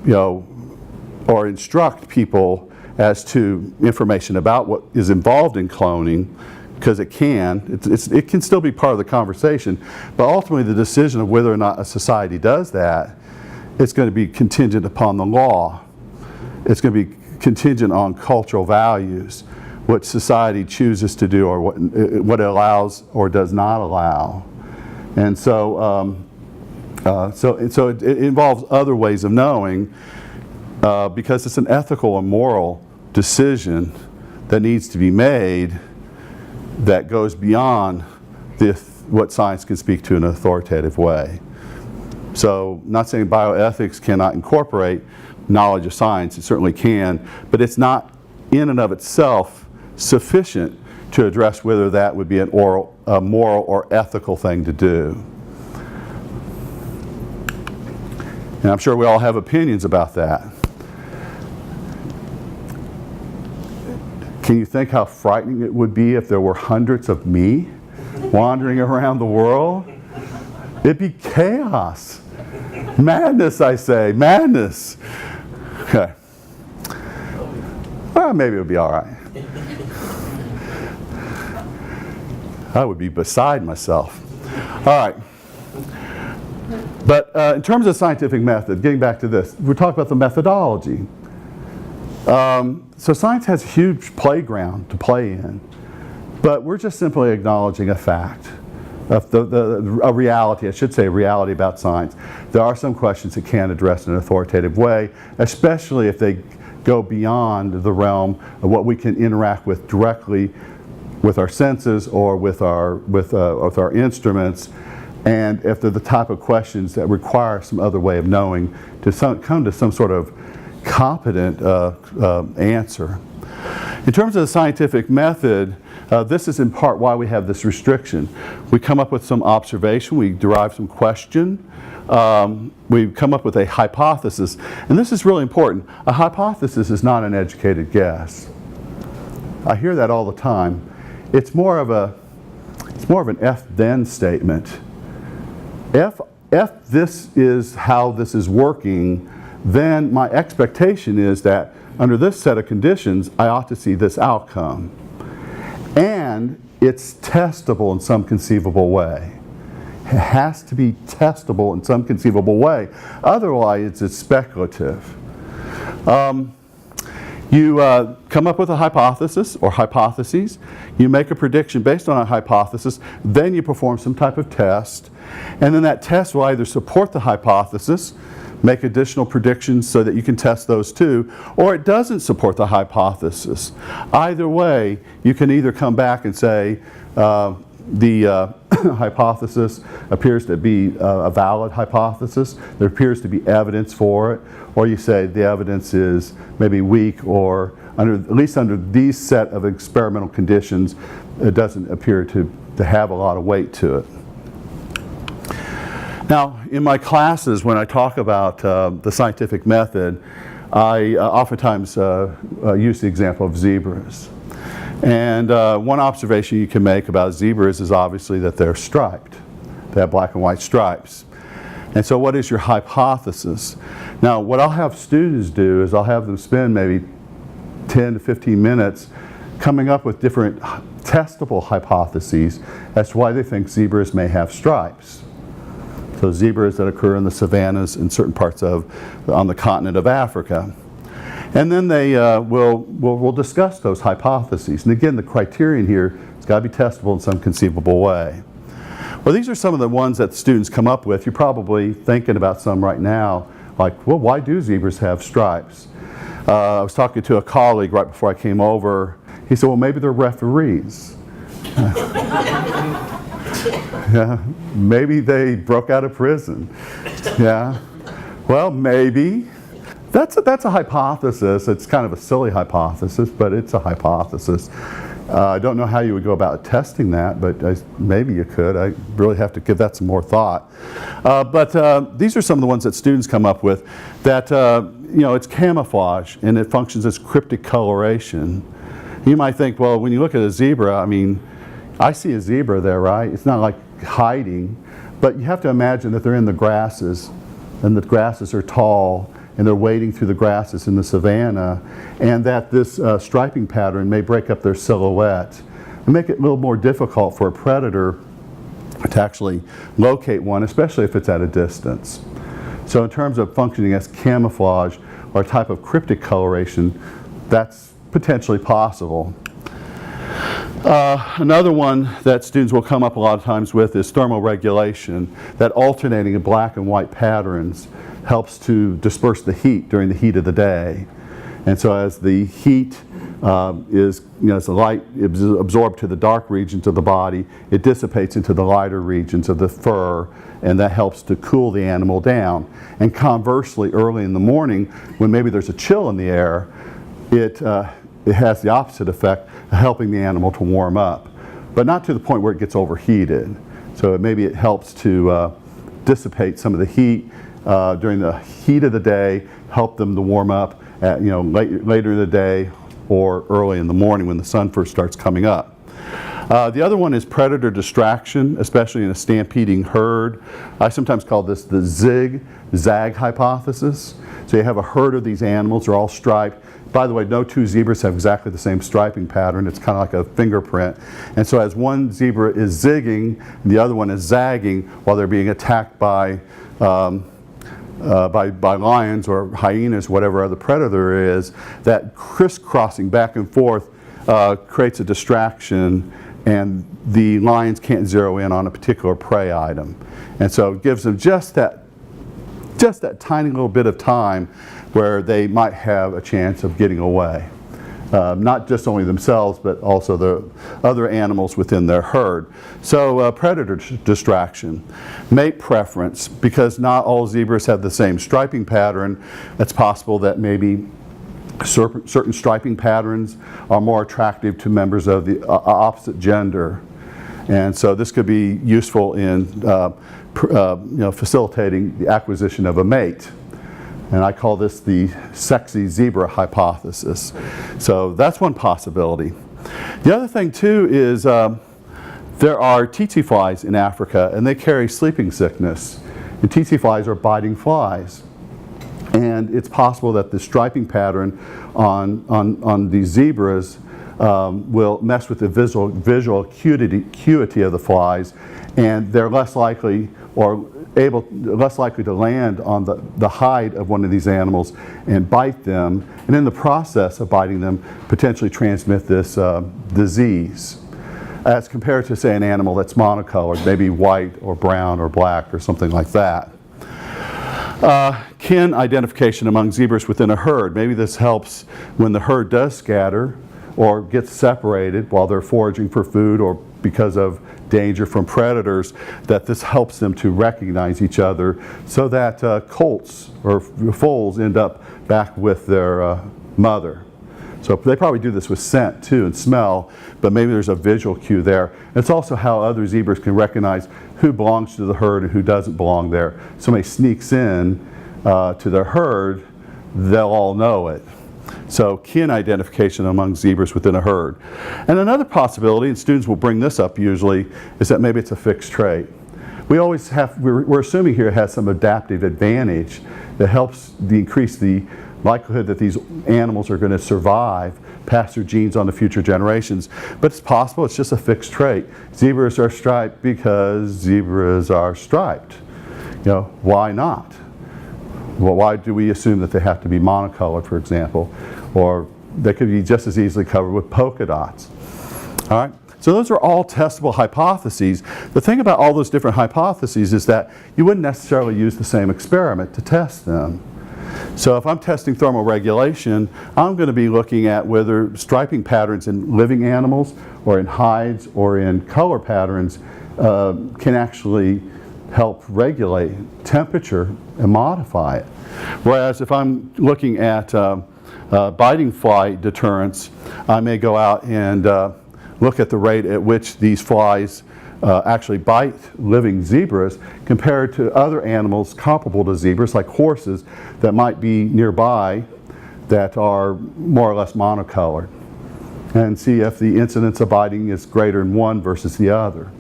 or instruct people as to information about what is involved in cloning, because it can. It can still be part of the conversation. But ultimately, the decision of whether or not a society does that, it's going to be contingent upon the law. It's going to be contingent on cultural values, what society chooses to do, or what it allows or does not allow. And so it involves other ways of knowing, because it's an ethical and moral decision that needs to be made that goes beyond what science can speak to in an authoritative way. So, not saying bioethics cannot incorporate knowledge of science, it certainly can, but it's not in and of itself sufficient to address whether that would be a moral or ethical thing to do. And I'm sure we all have opinions about that. Can you think how frightening it would be if there were hundreds of me wandering around the world? It'd be chaos. Madness, I say, madness. Okay. Well, maybe it would be all right. I would be beside myself. All right. But in terms of scientific method, getting back to this, we're talking about the methodology. So science has a huge playground to play in, but we're just simply acknowledging a fact, a reality, I should say a reality about science. There are some questions it can't address in an authoritative way, especially if they go beyond the realm of what we can interact with directly with our senses or with our instruments, and if they're the type of questions that require some other way of knowing to come to some sort of competent answer. In terms of the scientific method, this is in part why we have this restriction. We come up with some observation, we derive some question, we come up with a hypothesis, and this is really important. A hypothesis is not an educated guess. I hear that all the time. It's more of an if-then statement. If this is how this is working, then my expectation is that under this set of conditions, I ought to see this outcome. And it's testable in some conceivable way. It has to be testable in some conceivable way. Otherwise, it's speculative. You come up with a hypothesis or hypotheses. You make a prediction based on a hypothesis. Then you perform some type of test. And then that test will either support the hypothesis, make additional predictions so that you can test those too, or it doesn't support the hypothesis. Either way, you can either come back and say the hypothesis appears to be a valid hypothesis, there appears to be evidence for it, or you say the evidence is maybe weak, or at least under these set of experimental conditions, it doesn't appear to have a lot of weight to it. Now, in my classes, when I talk about the scientific method, I oftentimes use the example of zebras. And one observation you can make about zebras is obviously that they're striped. They have black and white stripes. And so what is your hypothesis? Now, what I'll have students do is I'll have them spend maybe 10 to 15 minutes coming up with different testable hypotheses as to why they think zebras may have stripes. So zebras that occur in the savannas in certain parts on the continent of Africa. And then they will discuss those hypotheses. And again, the criterion here has got to be testable in some conceivable way. Well, these are some of the ones that students come up with. You're probably thinking about some right now, like, well, why do zebras have stripes? I was talking to a colleague right before I came over. He said, well, maybe they're referees. Yeah, maybe they broke out of prison. Yeah, well, maybe. That's a hypothesis. It's kind of a silly hypothesis, but it's a hypothesis. I don't know how you would go about testing that, but maybe you could. I really have to give that some more thought. But these are some of the ones that students come up with that, it's camouflage and it functions as cryptic coloration. You might think, well, when you look at a zebra, I mean, I see a zebra there, right? It's not like hiding, but you have to imagine that they're in the grasses, and the grasses are tall, and they're wading through the grasses in the savanna, and that this striping pattern may break up their silhouette and make it a little more difficult for a predator to actually locate one, especially if it's at a distance. So in terms of functioning as camouflage or a type of cryptic coloration, that's potentially possible. Another one that students will come up a lot of times with is thermoregulation, that alternating in black and white patterns helps to disperse the heat during the heat of the day. And so as the heat as the light is absorbed to the dark regions of the body, it dissipates into the lighter regions of the fur, and that helps to cool the animal down. And conversely, early in the morning, when maybe there's a chill in the air, it has the opposite effect of helping the animal to warm up, but not to the point where it gets overheated. So maybe it helps to dissipate some of the heat during the heat of the day, help them to warm up at, later in the day or early in the morning when the sun first starts coming up. The other one is predator distraction, especially in a stampeding herd. I sometimes call this the zig-zag hypothesis. So you have a herd of these animals, they're all striped. By the way, no two zebras have exactly the same striping pattern. It's kind of like a fingerprint. And so as one zebra is zigging, the other one is zagging while they're being attacked by lions or hyenas, whatever other predator is, that crisscrossing back and forth creates a distraction, and the lions can't zero in on a particular prey item. And so it gives them just that tiny little bit of time where they might have a chance of getting away. Not just only themselves, but also the other animals within their herd. So predator distraction. Mate preference, because not all zebras have the same striping pattern. It's possible that maybe Certain striping patterns are more attractive to members of the opposite gender. And so this could be useful in facilitating the acquisition of a mate. And I call this the sexy zebra hypothesis. So that's one possibility. The other thing too is there are tsetse flies in Africa, and they carry sleeping sickness. And tsetse flies are biting flies. And it's possible that the striping pattern on these zebras will mess with the visual acuity of the flies, and they're less likely to land on the hide of one of these animals and bite them, and in the process of biting them, potentially transmit this disease, as compared to, say, an animal that's monocolored, maybe white or brown or black or something like that. Kin identification among zebras within a herd. Maybe this helps when the herd does scatter or gets separated while they're foraging for food or because of danger from predators, that this helps them to recognize each other so that colts or foals end up back with their mother. So they probably do this with scent too and smell, but maybe there's a visual cue there. It's also how other zebras can recognize who belongs to the herd and who doesn't belong there. Somebody sneaks in to their herd, they'll all know it. So kin identification among zebras within a herd. And another possibility, and students will bring this up usually, is that maybe it's a fixed trait. We're assuming here it has some adaptive advantage that helps increase the likelihood that these animals are going to survive, pass their genes on to future generations. But it's possible it's just a fixed trait. Zebras are striped because zebras are striped. Why not? Well, why do we assume that they have to be monocolored, for example? Or they could be just as easily covered with polka dots. All right? So those are all testable hypotheses. The thing about all those different hypotheses is that you wouldn't necessarily use the same experiment to test them. So if I'm testing thermoregulation, I'm going to be looking at whether striping patterns in living animals or in hides or in color patterns can actually help regulate temperature and modify it. Whereas if I'm looking at biting fly deterrence, I may go out and look at the rate at which these flies actually bite living zebras compared to other animals comparable to zebras, like horses that might be nearby that are more or less monocolored, and see if the incidence of biting is greater in one versus the other.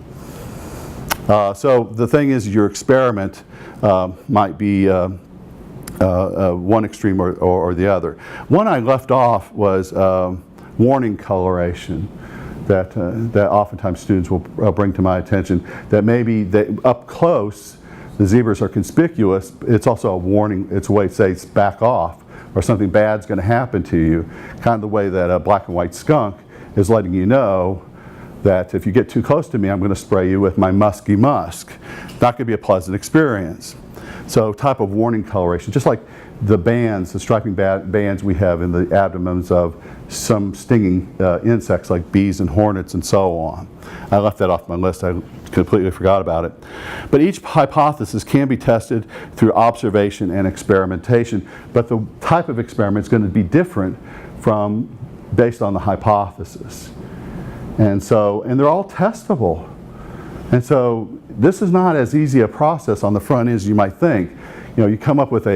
So the thing is, your experiment might be one extreme or the other. One I left off was warning coloration. That oftentimes students will bring to my attention, that maybe up close the zebras are conspicuous. It's also a warning. It's a way to say back off, or something bad's going to happen to you. Kind of the way that a black and white skunk is letting you know that if you get too close to me, I'm going to spray you with my musky musk. Not going to be a pleasant experience. So type of warning coloration, just like the bands, the striping bands we have in the abdomens of some stinging insects like bees and hornets and so on. I left that off my list. I completely forgot about it. But each hypothesis can be tested through observation and experimentation, but the type of experiment is going to be different based on the hypothesis. And they're all testable. And so this is not as easy a process on the front end as you might think. You come up with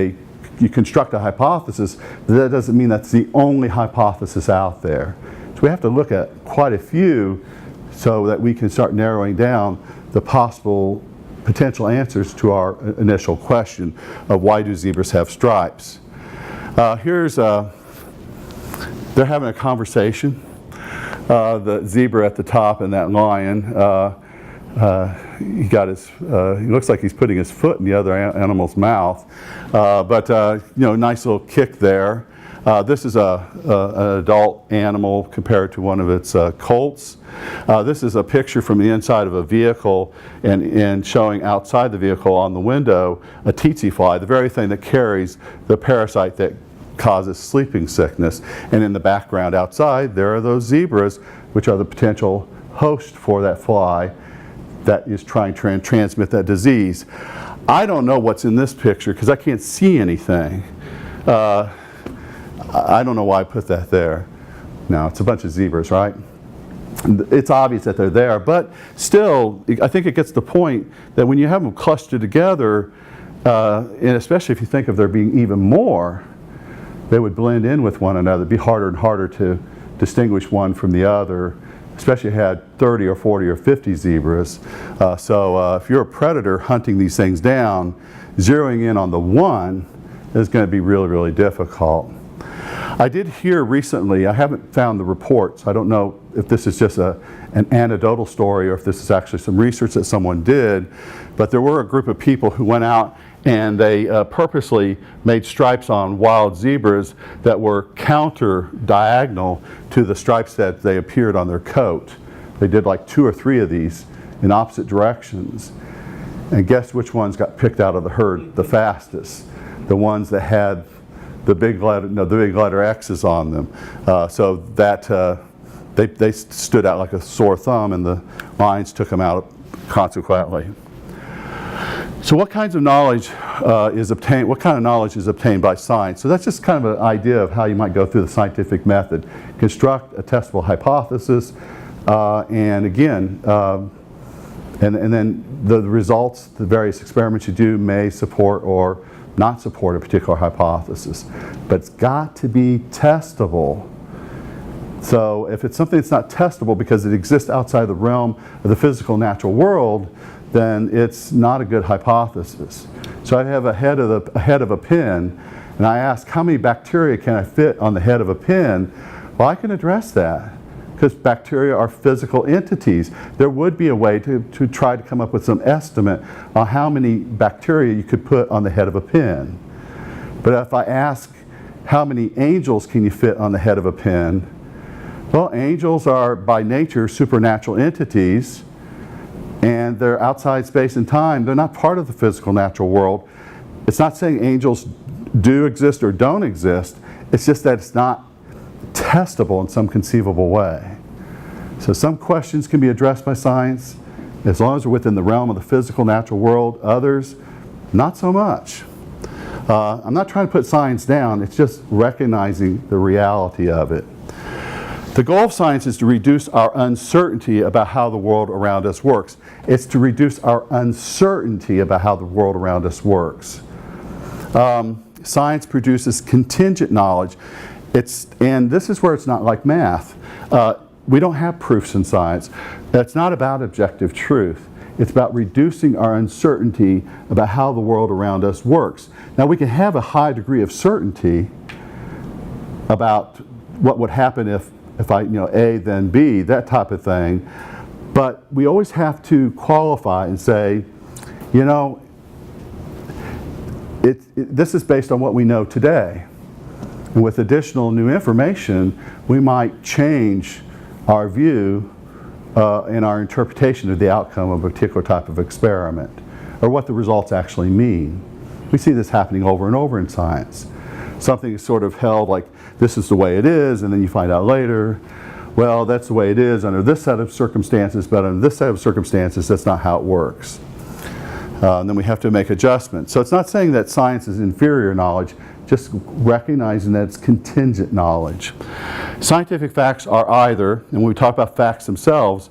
you construct a hypothesis, but that doesn't mean that's the only hypothesis out there. So we have to look at quite a few so that we can start narrowing down the possible potential answers to our initial question of why do zebras have stripes. They're having a conversation. The zebra at the top and that lion, he looks like he's putting his foot in the other animal's mouth, nice little kick there. This is an adult animal compared to one of its colts. This is a picture from the inside of a vehicle and showing outside the vehicle on the window a tsetse fly, the very thing that carries the parasite that causes sleeping sickness. And in the background outside, there are those zebras, which are the potential host for that fly that is trying to transmit that disease. I don't know what's in this picture because I can't see anything. I don't know why I put that there. No, it's a bunch of zebras, right? It's obvious that they're there, but still, I think it gets the point that when you have them clustered together, and especially if you think of there being even more, they would blend in with one another. It'd be harder and harder to distinguish one from the other, especially if you had 30 or 40 or 50 zebras. So if you're a predator hunting these things down, zeroing in on the one is going to be really, really difficult. I did hear recently, I haven't found the reports, I don't know if this is just an anecdotal story or if this is actually some research that someone did, but there were a group of people who went out and they purposely made stripes on wild zebras that were counter-diagonal to the stripes that they appeared on their coat. They did like 2 or 3 of these in opposite directions. And guess which ones got picked out of the herd the fastest? The ones that had the big letter X's on them. So that they stood out like a sore thumb, and the lions took them out consequently. So what kinds of knowledge is obtained? What kind of knowledge is obtained by science? So that's just kind of an idea of how you might go through the scientific method. Construct a testable hypothesis, and again, and then the results, the various experiments you do may support or not support a particular hypothesis. But it's got to be testable. So if it's something that's not testable because it exists outside the realm of the physical natural world, then it's not a good hypothesis. So I have a head of a pin, and I ask how many bacteria can I fit on the head of a pin? Well, I can address that because bacteria are physical entities. There would be a way to try to come up with some estimate on how many bacteria you could put on the head of a pin. But if I ask how many angels can you fit on the head of a pin, well, angels are by nature supernatural entities, and they're outside space and time. They're not part of the physical natural world. It's not saying angels do exist or don't exist. It's just that it's not testable in some conceivable way. So some questions can be addressed by science as long as they're within the realm of the physical natural world. Others, not so much. I'm not trying to put science down. It's just recognizing the reality of it. The goal of science is to reduce our uncertainty about how the world around us works. It's to reduce our uncertainty about how the world around us works. Science produces contingent knowledge. And this is where it's not like math. We don't have proofs in science. That's not about objective truth. It's about reducing our uncertainty about how the world around us works. Now, we can have a high degree of certainty about what would happen if A then B, that type of thing. But we always have to qualify and say, this is based on what we know today. And with additional new information, we might change our view and our interpretation of the outcome of a particular type of experiment, or what the results actually mean. We see this happening over and over in science. Something is sort of held like this is the way it is, and then you find out later, well, that's the way it is under this set of circumstances, but under this set of circumstances, that's not how it works. And then we have to make adjustments. So it's not saying that science is inferior knowledge, just recognizing that it's contingent knowledge. Scientific facts are either, and when we talk about facts themselves,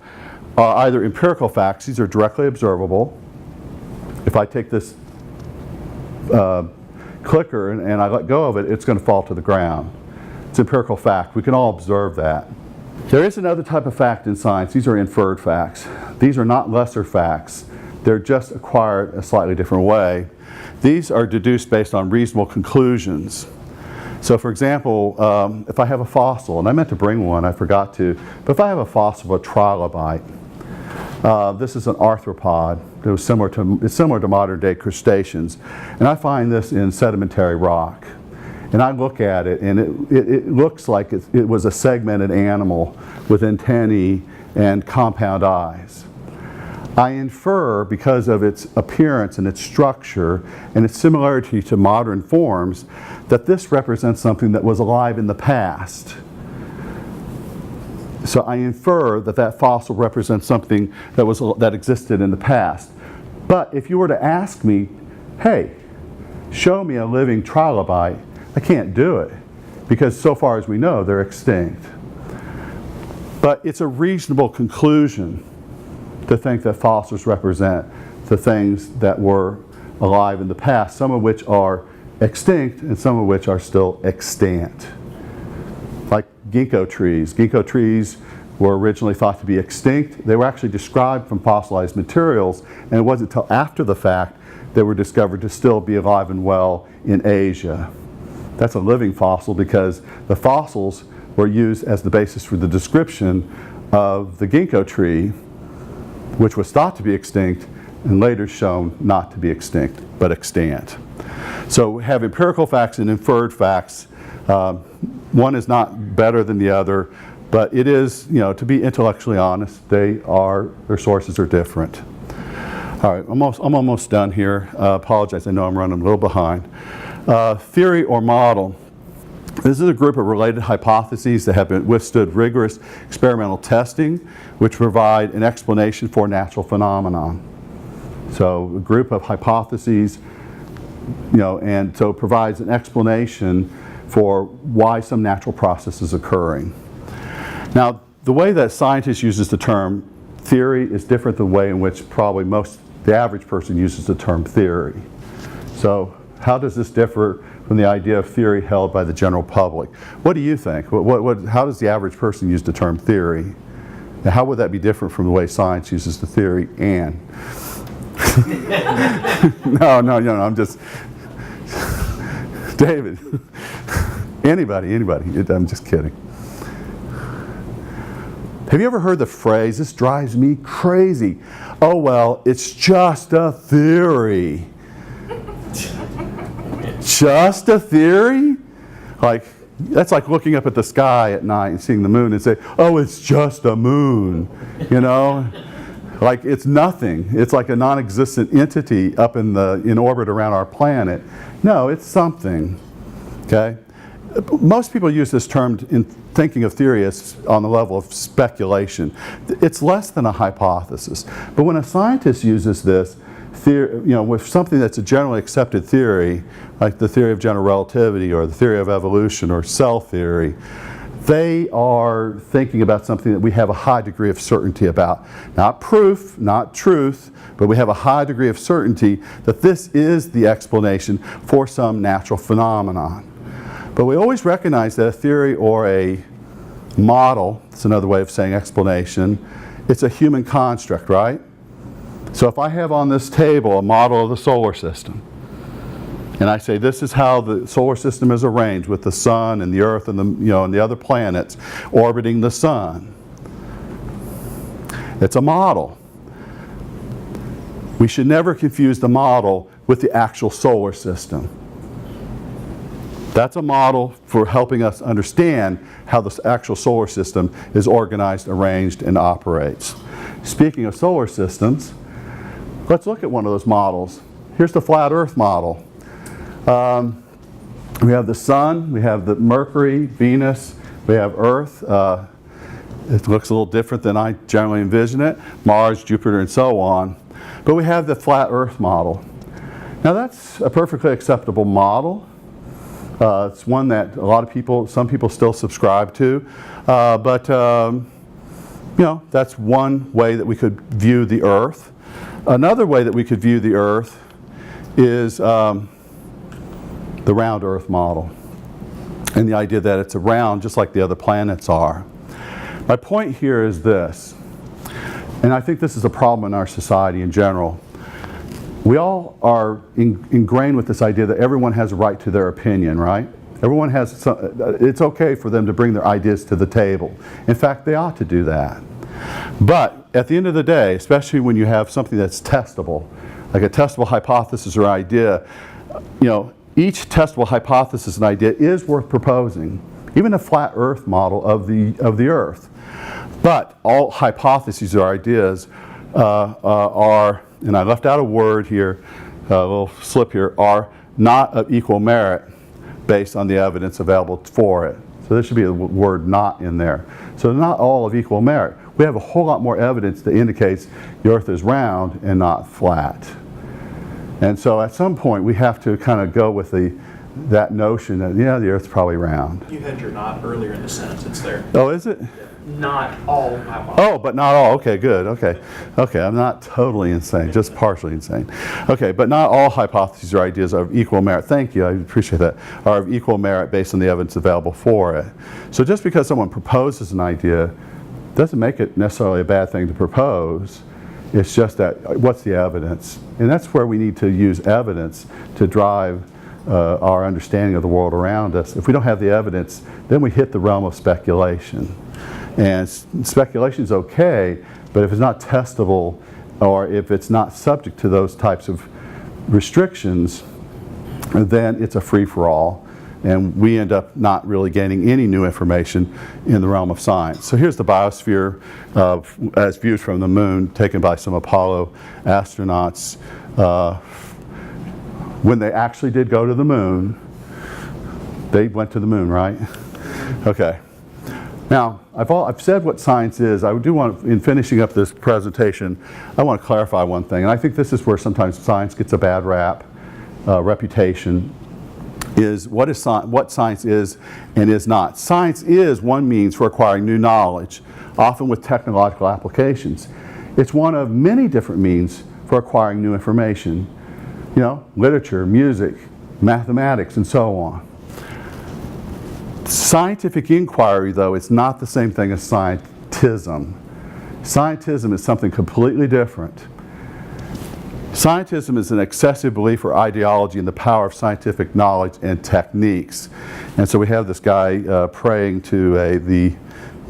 are either empirical facts. These are directly observable. If I take this clicker and I let go of it, it's going to fall to the ground. It's empirical fact. We can all observe that. There is another type of fact in science. These are inferred facts. These are not lesser facts. They're just acquired a slightly different way. These are deduced based on reasonable conclusions. So for example, if I have a fossil, and I meant to bring one, I forgot to, but if I have a fossil of a trilobite, this is an arthropod. It's similar to modern day crustaceans. And I find this in sedimentary rock. And I look at it, and it looks like it was a segmented animal with antennae and compound eyes. I infer, because of its appearance and its structure and its similarity to modern forms, that this represents something that was alive in the past. So I infer that that fossil represents something that existed in the past. But if you were to ask me, hey, show me a living trilobite, I can't do it. because so far as we know, they're extinct. But it's a reasonable conclusion to think that fossils represent the things that were alive in the past, some of which are extinct and some of which are still extant. Like ginkgo trees. Ginkgo trees were originally thought to be extinct. They were actually described from fossilized materials, and it wasn't until after the fact they were discovered to still be alive and well in Asia. That's a living fossil because the fossils were used as the basis for the description of the ginkgo tree, which was thought to be extinct and later shown not to be extinct, but extant. So we have empirical facts and inferred facts. One is not better than the other, but it is, to be intellectually honest, their sources are different. All right, I'm almost done here. Apologize, I know I'm running a little behind. Theory or model. This is a group of related hypotheses that have withstood rigorous experimental testing, which provide an explanation for natural phenomenon. So a group of hypotheses, and so it provides an explanation for why some natural process is occurring. Now, the way that scientists uses the term theory is different than the way in which probably the average person uses the term theory. So how does this differ from the idea of theory held by the general public? What do you think? How does the average person use the term theory? Now, how would that be different from the way science uses the theory? Anne? No, I'm just... David. Anybody. I'm just kidding. Have you ever heard the phrase, this drives me crazy, oh well, it's just a theory. Just a theory? That's like looking up at the sky at night and seeing the moon and say, oh, it's just a moon, Like it's nothing. It's like a non-existent entity up in orbit around our planet. No, it's something, okay? Most people use this term in thinking of theory as on the level of speculation. It's less than a hypothesis. But when a scientist uses this, with something that's a generally accepted theory, like the theory of general relativity or the theory of evolution or cell theory, they are thinking about something that we have a high degree of certainty about. Not proof, not truth, but we have a high degree of certainty that this is the explanation for some natural phenomenon. But we always recognize that a theory or a model, it's another way of saying explanation, it's a human construct, right? So if I have on this table a model of the solar system, and I say this is how the solar system is arranged with the sun and the earth and and the other planets orbiting the sun. It's a model. We should never confuse the model with the actual solar system. That's a model for helping us understand how the actual solar system is organized, arranged, and operates. Speaking of solar systems, let's look at one of those models. Here's the flat Earth model. We have the sun, we have the Mercury, Venus, we have Earth. It looks a little different than I generally envision it. Mars, Jupiter, and so on. But we have the flat Earth model. Now that's a perfectly acceptable model. It's one that some people still subscribe to. But that's one way that we could view the Earth. Another way that we could view the Earth is the round Earth model, and the idea that it's round just like the other planets are. My point here is this, and I think this is a problem in our society in general. We all are ingrained with this idea that everyone has a right to their opinion, right? Everyone has, it's okay for them to bring their ideas to the table. In fact, they ought to do that. But at the end of the day, especially when you have something that's testable, like a testable hypothesis or idea, each testable hypothesis and idea is worth proposing, even a flat Earth model of the Earth. But all hypotheses or ideas are, and I left out a word here, a little slip here, are not of equal merit based on the evidence available for it. So there should be a word not in there. So they're not all of equal merit. We have a whole lot more evidence that indicates the Earth is round and not flat. And so at some point we have to kind of go with the that notion that, yeah, the Earth's probably round. You had your not earlier in the sentence. It's there. Oh, is it? Not all hypotheses. Oh, but not all. Okay, good. Okay, I'm not totally insane, just partially insane. Okay, but not all hypotheses or ideas are of equal merit. Thank you, I appreciate that. Are of equal merit based on the evidence available for it. So just because someone proposes an idea doesn't make it necessarily a bad thing to propose. It's just that, what's the evidence? And that's where we need to use evidence to drive our understanding of the world around us. If we don't have the evidence, then we hit the realm of speculation. And speculation is okay, but if it's not testable or if it's not subject to those types of restrictions, then it's a free-for-all. And we end up not really gaining any new information in the realm of science. So here's the biosphere as viewed from the moon, taken by some Apollo astronauts. When they actually did go to the moon, they went to the moon, right? Okay. Now, I've said what science is. I do want, in finishing up this presentation, I want to clarify one thing. And I think this is where sometimes science gets a bad reputation, is what science is and is not. Science is one means for acquiring new knowledge, often with technological applications. It's one of many different means for acquiring new information. You know, literature, music, mathematics, and so on. Scientific inquiry, though, is not the same thing as scientism. Scientism is something completely different. Scientism is an excessive belief or ideology in the power of scientific knowledge and techniques. And so we have this guy praying to the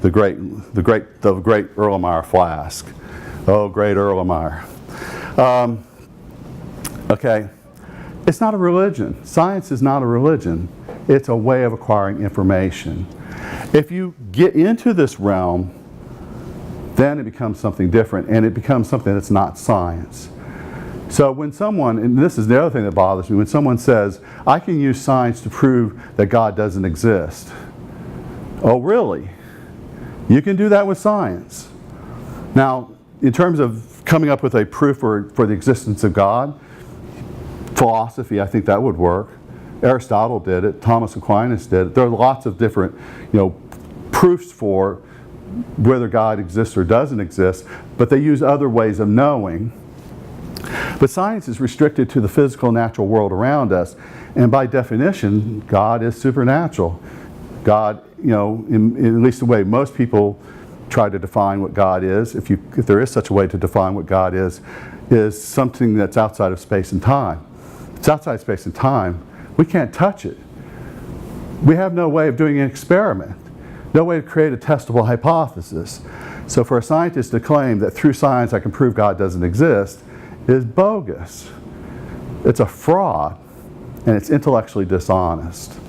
great Erlenmeyer flask. Oh, great Erlenmeyer. Okay, it's not a religion. Science is not a religion. It's a way of acquiring information. If you get into this realm, then it becomes something different, and it becomes something that's not science. So when someone, and this is the other thing that bothers me, when someone says, I can use science to prove that God doesn't exist. Oh, really? You can do that with science. Now, in terms of coming up with a proof for the existence of God, philosophy, I think that would work. Aristotle did it. Thomas Aquinas did it. There are lots of different, proofs for whether God exists or doesn't exist, but they use other ways of knowing. But science is restricted to the physical, natural world around us, and by definition, God is supernatural. God, in at least the way most people try to define what God is, if there is such a way to define what God is something that's outside of space and time. It's outside space and time. We can't touch it. We have no way of doing an experiment, no way to create a testable hypothesis. So for a scientist to claim that through science I can prove God doesn't exist is bogus. It's a fraud, and it's intellectually dishonest.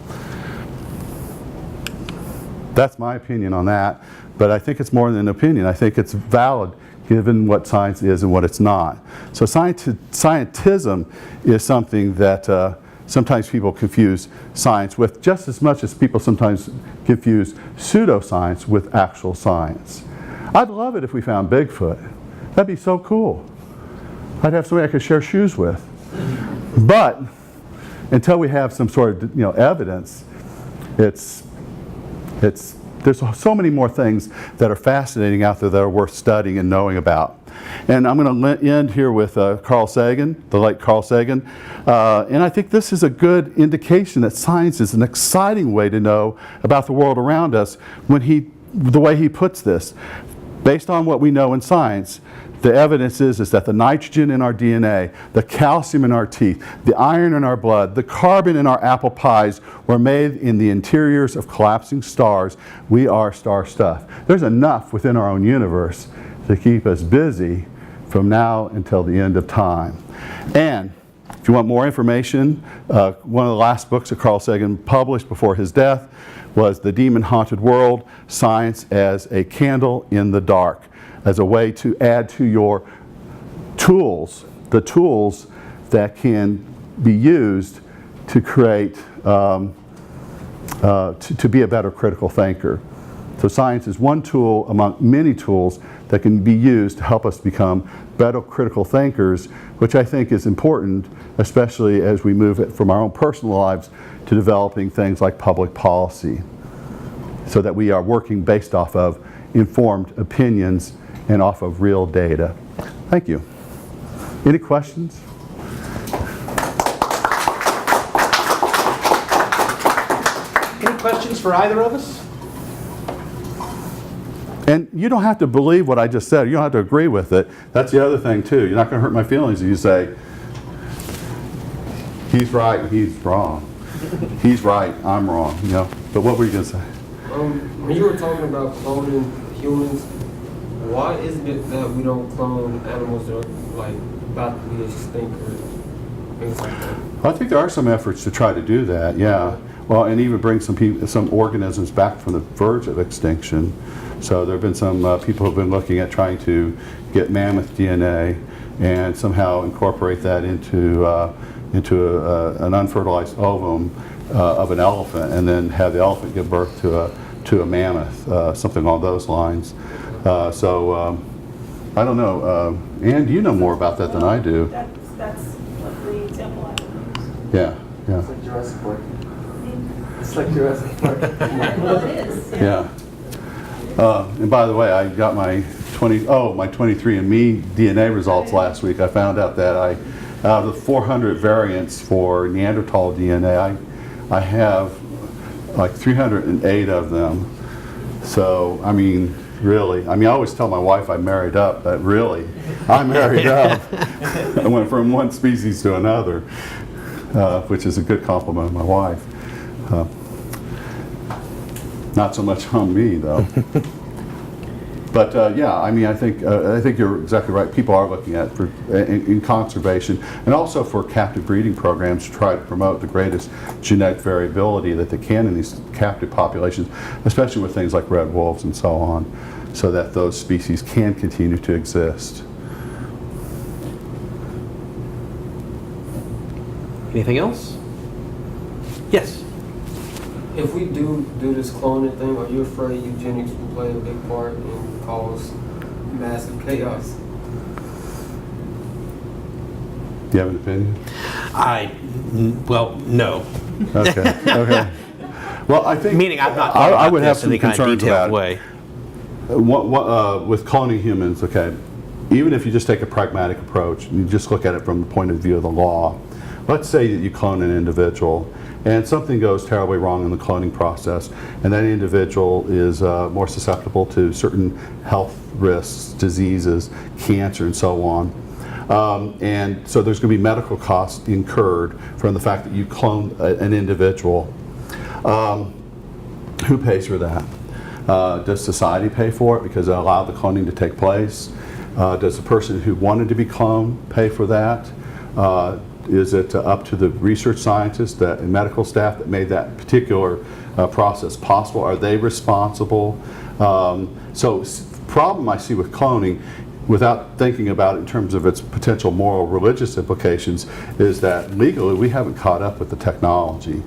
That's my opinion on that, but I think it's more than an opinion. I think it's valid given what science is and what it's not. So scientism is something that sometimes people confuse science with, just as much as people sometimes confuse pseudoscience with actual science. I'd love it if we found Bigfoot. That'd be so cool. I'd have somebody I could share shoes with. But until we have some sort of evidence, there's so many more things that are fascinating out there that are worth studying and knowing about. And I'm going to end here with Carl Sagan, the late Carl Sagan. And I think this is a good indication that science is an exciting way to know about the world around us the way he puts this. Based on what we know in science, the evidence is that the nitrogen in our DNA, the calcium in our teeth, the iron in our blood, the carbon in our apple pies were made in the interiors of collapsing stars. We are star stuff. There's enough within our own universe to keep us busy from now until the end of time. And if you want more information, one of the last books that Carl Sagan published before his death was The Demon-Haunted World, Science as a Candle in the Dark, as a way to add to your tools, the tools that can be used to create, to be a better critical thinker. So science is one tool among many tools that can be used to help us become better critical thinkers, which I think is important, especially as we move it from our own personal lives to developing things like public policy, so that we are working based off of informed opinions and off of real data. Thank you. Any questions? Any questions for either of us? And you don't have to believe what I just said. You don't have to agree with it. That's the other thing too. You're not going to hurt my feelings if you say, he's right, he's wrong. He's right, I'm wrong. You know. But what were you going to say? When you were talking about cloning humans, why isn't it that we don't clone animals that are like about to be extinct or things like that? Well, I think there are some efforts to try to do that. Yeah. Well, and even bring some organisms back from the verge of extinction. So there have been some people who have been looking at trying to get mammoth DNA and somehow incorporate that into an unfertilized ovum of an elephant, and then have the elephant give birth to a mammoth, something along those lines. So I don't know. Ann, you know more about that than I do. That's what the example I would use. Yeah. Yeah. It's like Jurassic Park. It's like Jurassic Park. Well, it is. Yeah. And by the way, I got my 23andMe DNA results last week. I found out that out of the 400 variants for Neanderthal DNA, I have like 308 of them. So, I mean, really, I always tell my wife I married up, but really, I married up. I went from one species to another, which is a good compliment of my wife. Not so much on me, though. But yeah, I think you're exactly right. People are looking at in conservation, and also for captive breeding programs to try to promote the greatest genetic variability that they can in these captive populations, especially with things like red wolves and so on, so that those species can continue to exist. Anything else? Yes. If we do this cloning thing, are you afraid eugenics will play a big part and cause massive chaos? Do you have an opinion? Well, no. Okay. Okay. Well, I think Meaning I've not thought I about would have this in any some kind of concerns detailed about way. with cloning humans, okay, even if you just take a pragmatic approach and you just look at it from the point of view of the law, let's say that you clone an individual and something goes terribly wrong in the cloning process, and that individual is more susceptible to certain health risks, diseases, cancer, and so on. And so there's going to be medical costs incurred from the fact that you clone an individual. Who pays for that? Does society pay for it because it allowed the cloning to take place? Does the person who wanted to be cloned pay for that? Is it up to the research scientists and medical staff that made that particular process possible? Are they responsible? So the problem I see with cloning, without thinking about it in terms of its potential moral religious implications, is that legally we haven't caught up with the technology.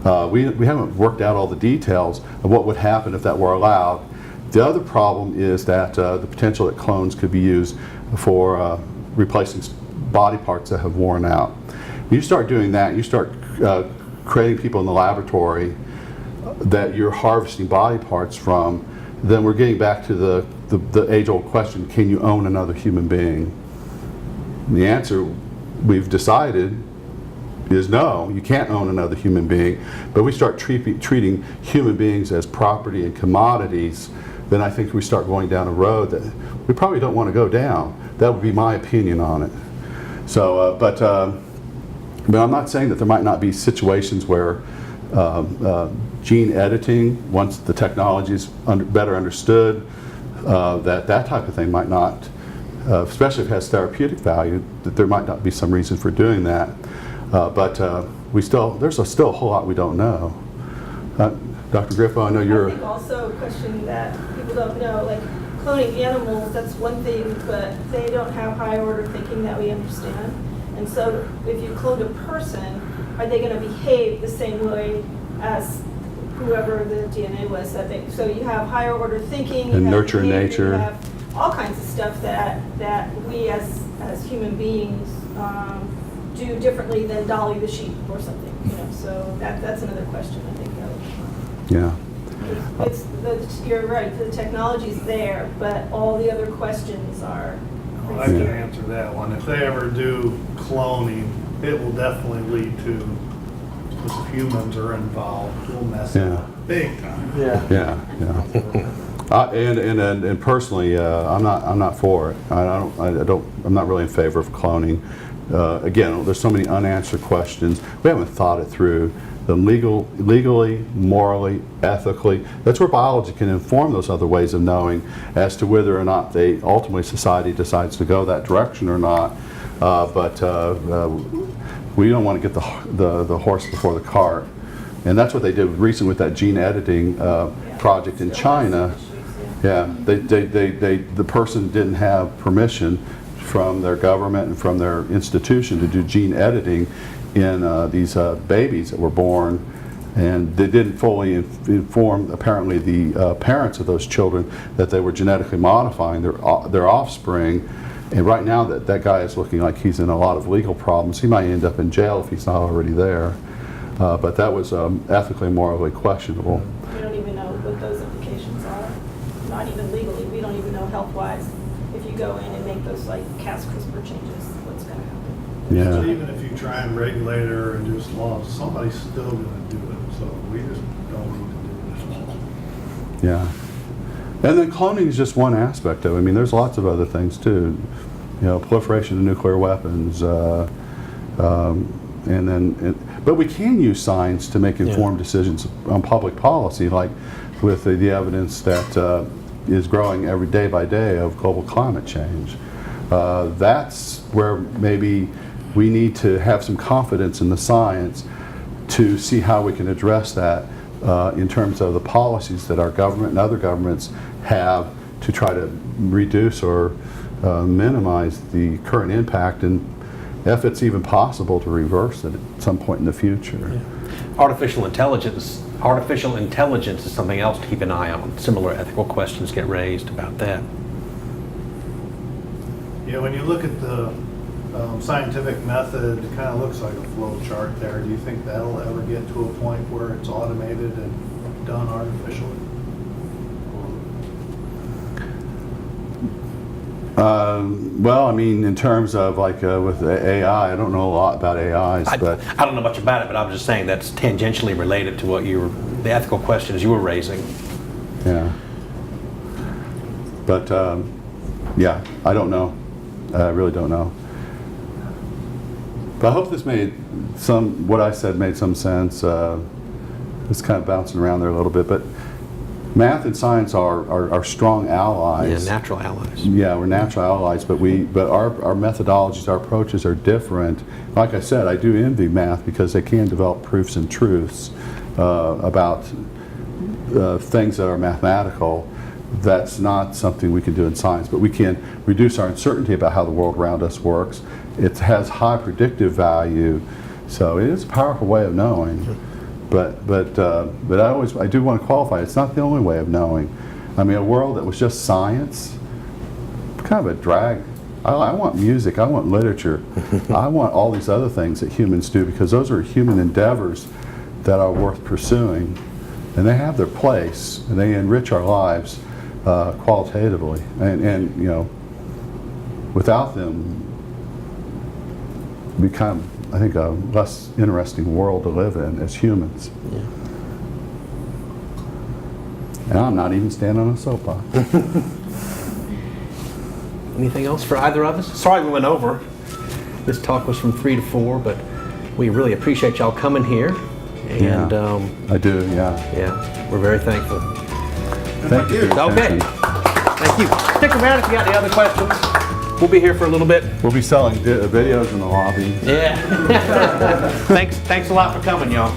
We haven't worked out all the details of what would happen if that were allowed. The other problem is that the potential that clones could be used for replacing body parts that have worn out. When you start doing that, you start creating people in the laboratory that you're harvesting body parts from, then we're getting back to the age-old question, can you own another human being? And the answer we've decided is no, you can't own another human being. But we start treating human beings as property and commodities, then I think we start going down a road that we probably don't want to go down. That would be my opinion on it. So, but I'm not saying that there might not be situations where gene editing, once the technology is better understood, that type of thing might not, especially if it has therapeutic value, that there might not be some reason for doing that. But there's still a whole lot we don't know. Dr. Griffo, I know you're... I think also a question that people don't know, like cloning animals, that's one thing, but they don't have high order thinking that we understand. And so if you clone a person, are they going to behave the same way as whoever the DNA was that they, so you have higher order thinking. And you have nurture behavior, nature. You have all kinds of stuff that we as human beings do differently than Dolly the sheep or something, so that's another question I think. Yeah. You're right, the technology's there, but all the other questions are. Well, I can answer that one. If they ever do cloning, it will definitely lead to, if humans are involved, we'll mess it up big time. Yeah. And personally, I'm not for it. I'm not really in favor of cloning. Again, there's so many unanswered questions. We haven't thought it through. Legally, morally, ethically. That's where biology can inform those other ways of knowing as to whether or not ultimately society decides to go that direction or not. But we don't want to get the horse before the cart. And that's what they did recently with that gene editing project in China. Yeah, the person didn't have permission from their government and from their institution to do gene editing in these babies that were born, and they didn't fully inform apparently the parents of those children that they were genetically modifying their offspring. And right now that guy is looking like he's in a lot of legal problems. He might end up in jail if he's not already there. But that was ethically and morally questionable. We don't even know what those implications are. Not even legally. We don't even know health-wise. If you go in and make those like Cas CRISPR changes, what's going to happen? Yeah. Even if you try and regulate it or induce laws, somebody's still going to do it. So we just don't need to do it at all. Yeah. And then cloning is just one aspect of it. I mean, there's lots of other things too. Proliferation of nuclear weapons. But we can use science to make informed decisions on public policy, like with the evidence that is growing every day by day of global climate change. That's where maybe we need to have some confidence in the science to see how we can address that in terms of the policies that our government and other governments have to try to reduce or minimize the current impact, and if it's even possible to reverse it at some point in the future. Yeah. Artificial intelligence is something else to keep an eye on. Similar ethical questions get raised about that. Yeah, when you look at the scientific method, it kind of looks like a flow chart there. Do you think that'll ever get to a point where it's automated and done artificially? Well, I mean, in terms of like with the AI, I don't know a lot about AIs, but I don't know much about it, but I'm just saying that's tangentially related to what the ethical questions you were raising. yeah. But yeah, I don't know. I really don't know. But I hope this what I said made some sense. It's kind of bouncing around there a little bit, but math and science are strong allies. Yeah, natural allies. Yeah, we're natural allies, but our methodologies, our approaches are different. Like I said, I do envy math because they can develop proofs and truths about things that are mathematical. That's not something we can do in science, but we can reduce our uncertainty about how the world around us works. It has high predictive value, so it is a powerful way of knowing. But I do want to qualify. It's not the only way of knowing. I mean, a world that was just science, kind of a drag. I want music. I want literature. I want all these other things that humans do, because those are human endeavors that are worth pursuing, and they have their place, and they enrich our lives qualitatively. And without them, we become, I think, a less interesting world to live in as humans. Yeah. And I'm not even standing on a soapbox. Anything else for either of us? Sorry we went over. This talk was from 3 to 4, but we really appreciate y'all coming here. And I do, yeah. Yeah, we're very thankful. Thank you. Okay. Thank you. Stick around if you got any other questions. We'll be here for a little bit. We'll be selling videos in the lobby. Yeah. Thanks a lot for coming, y'all.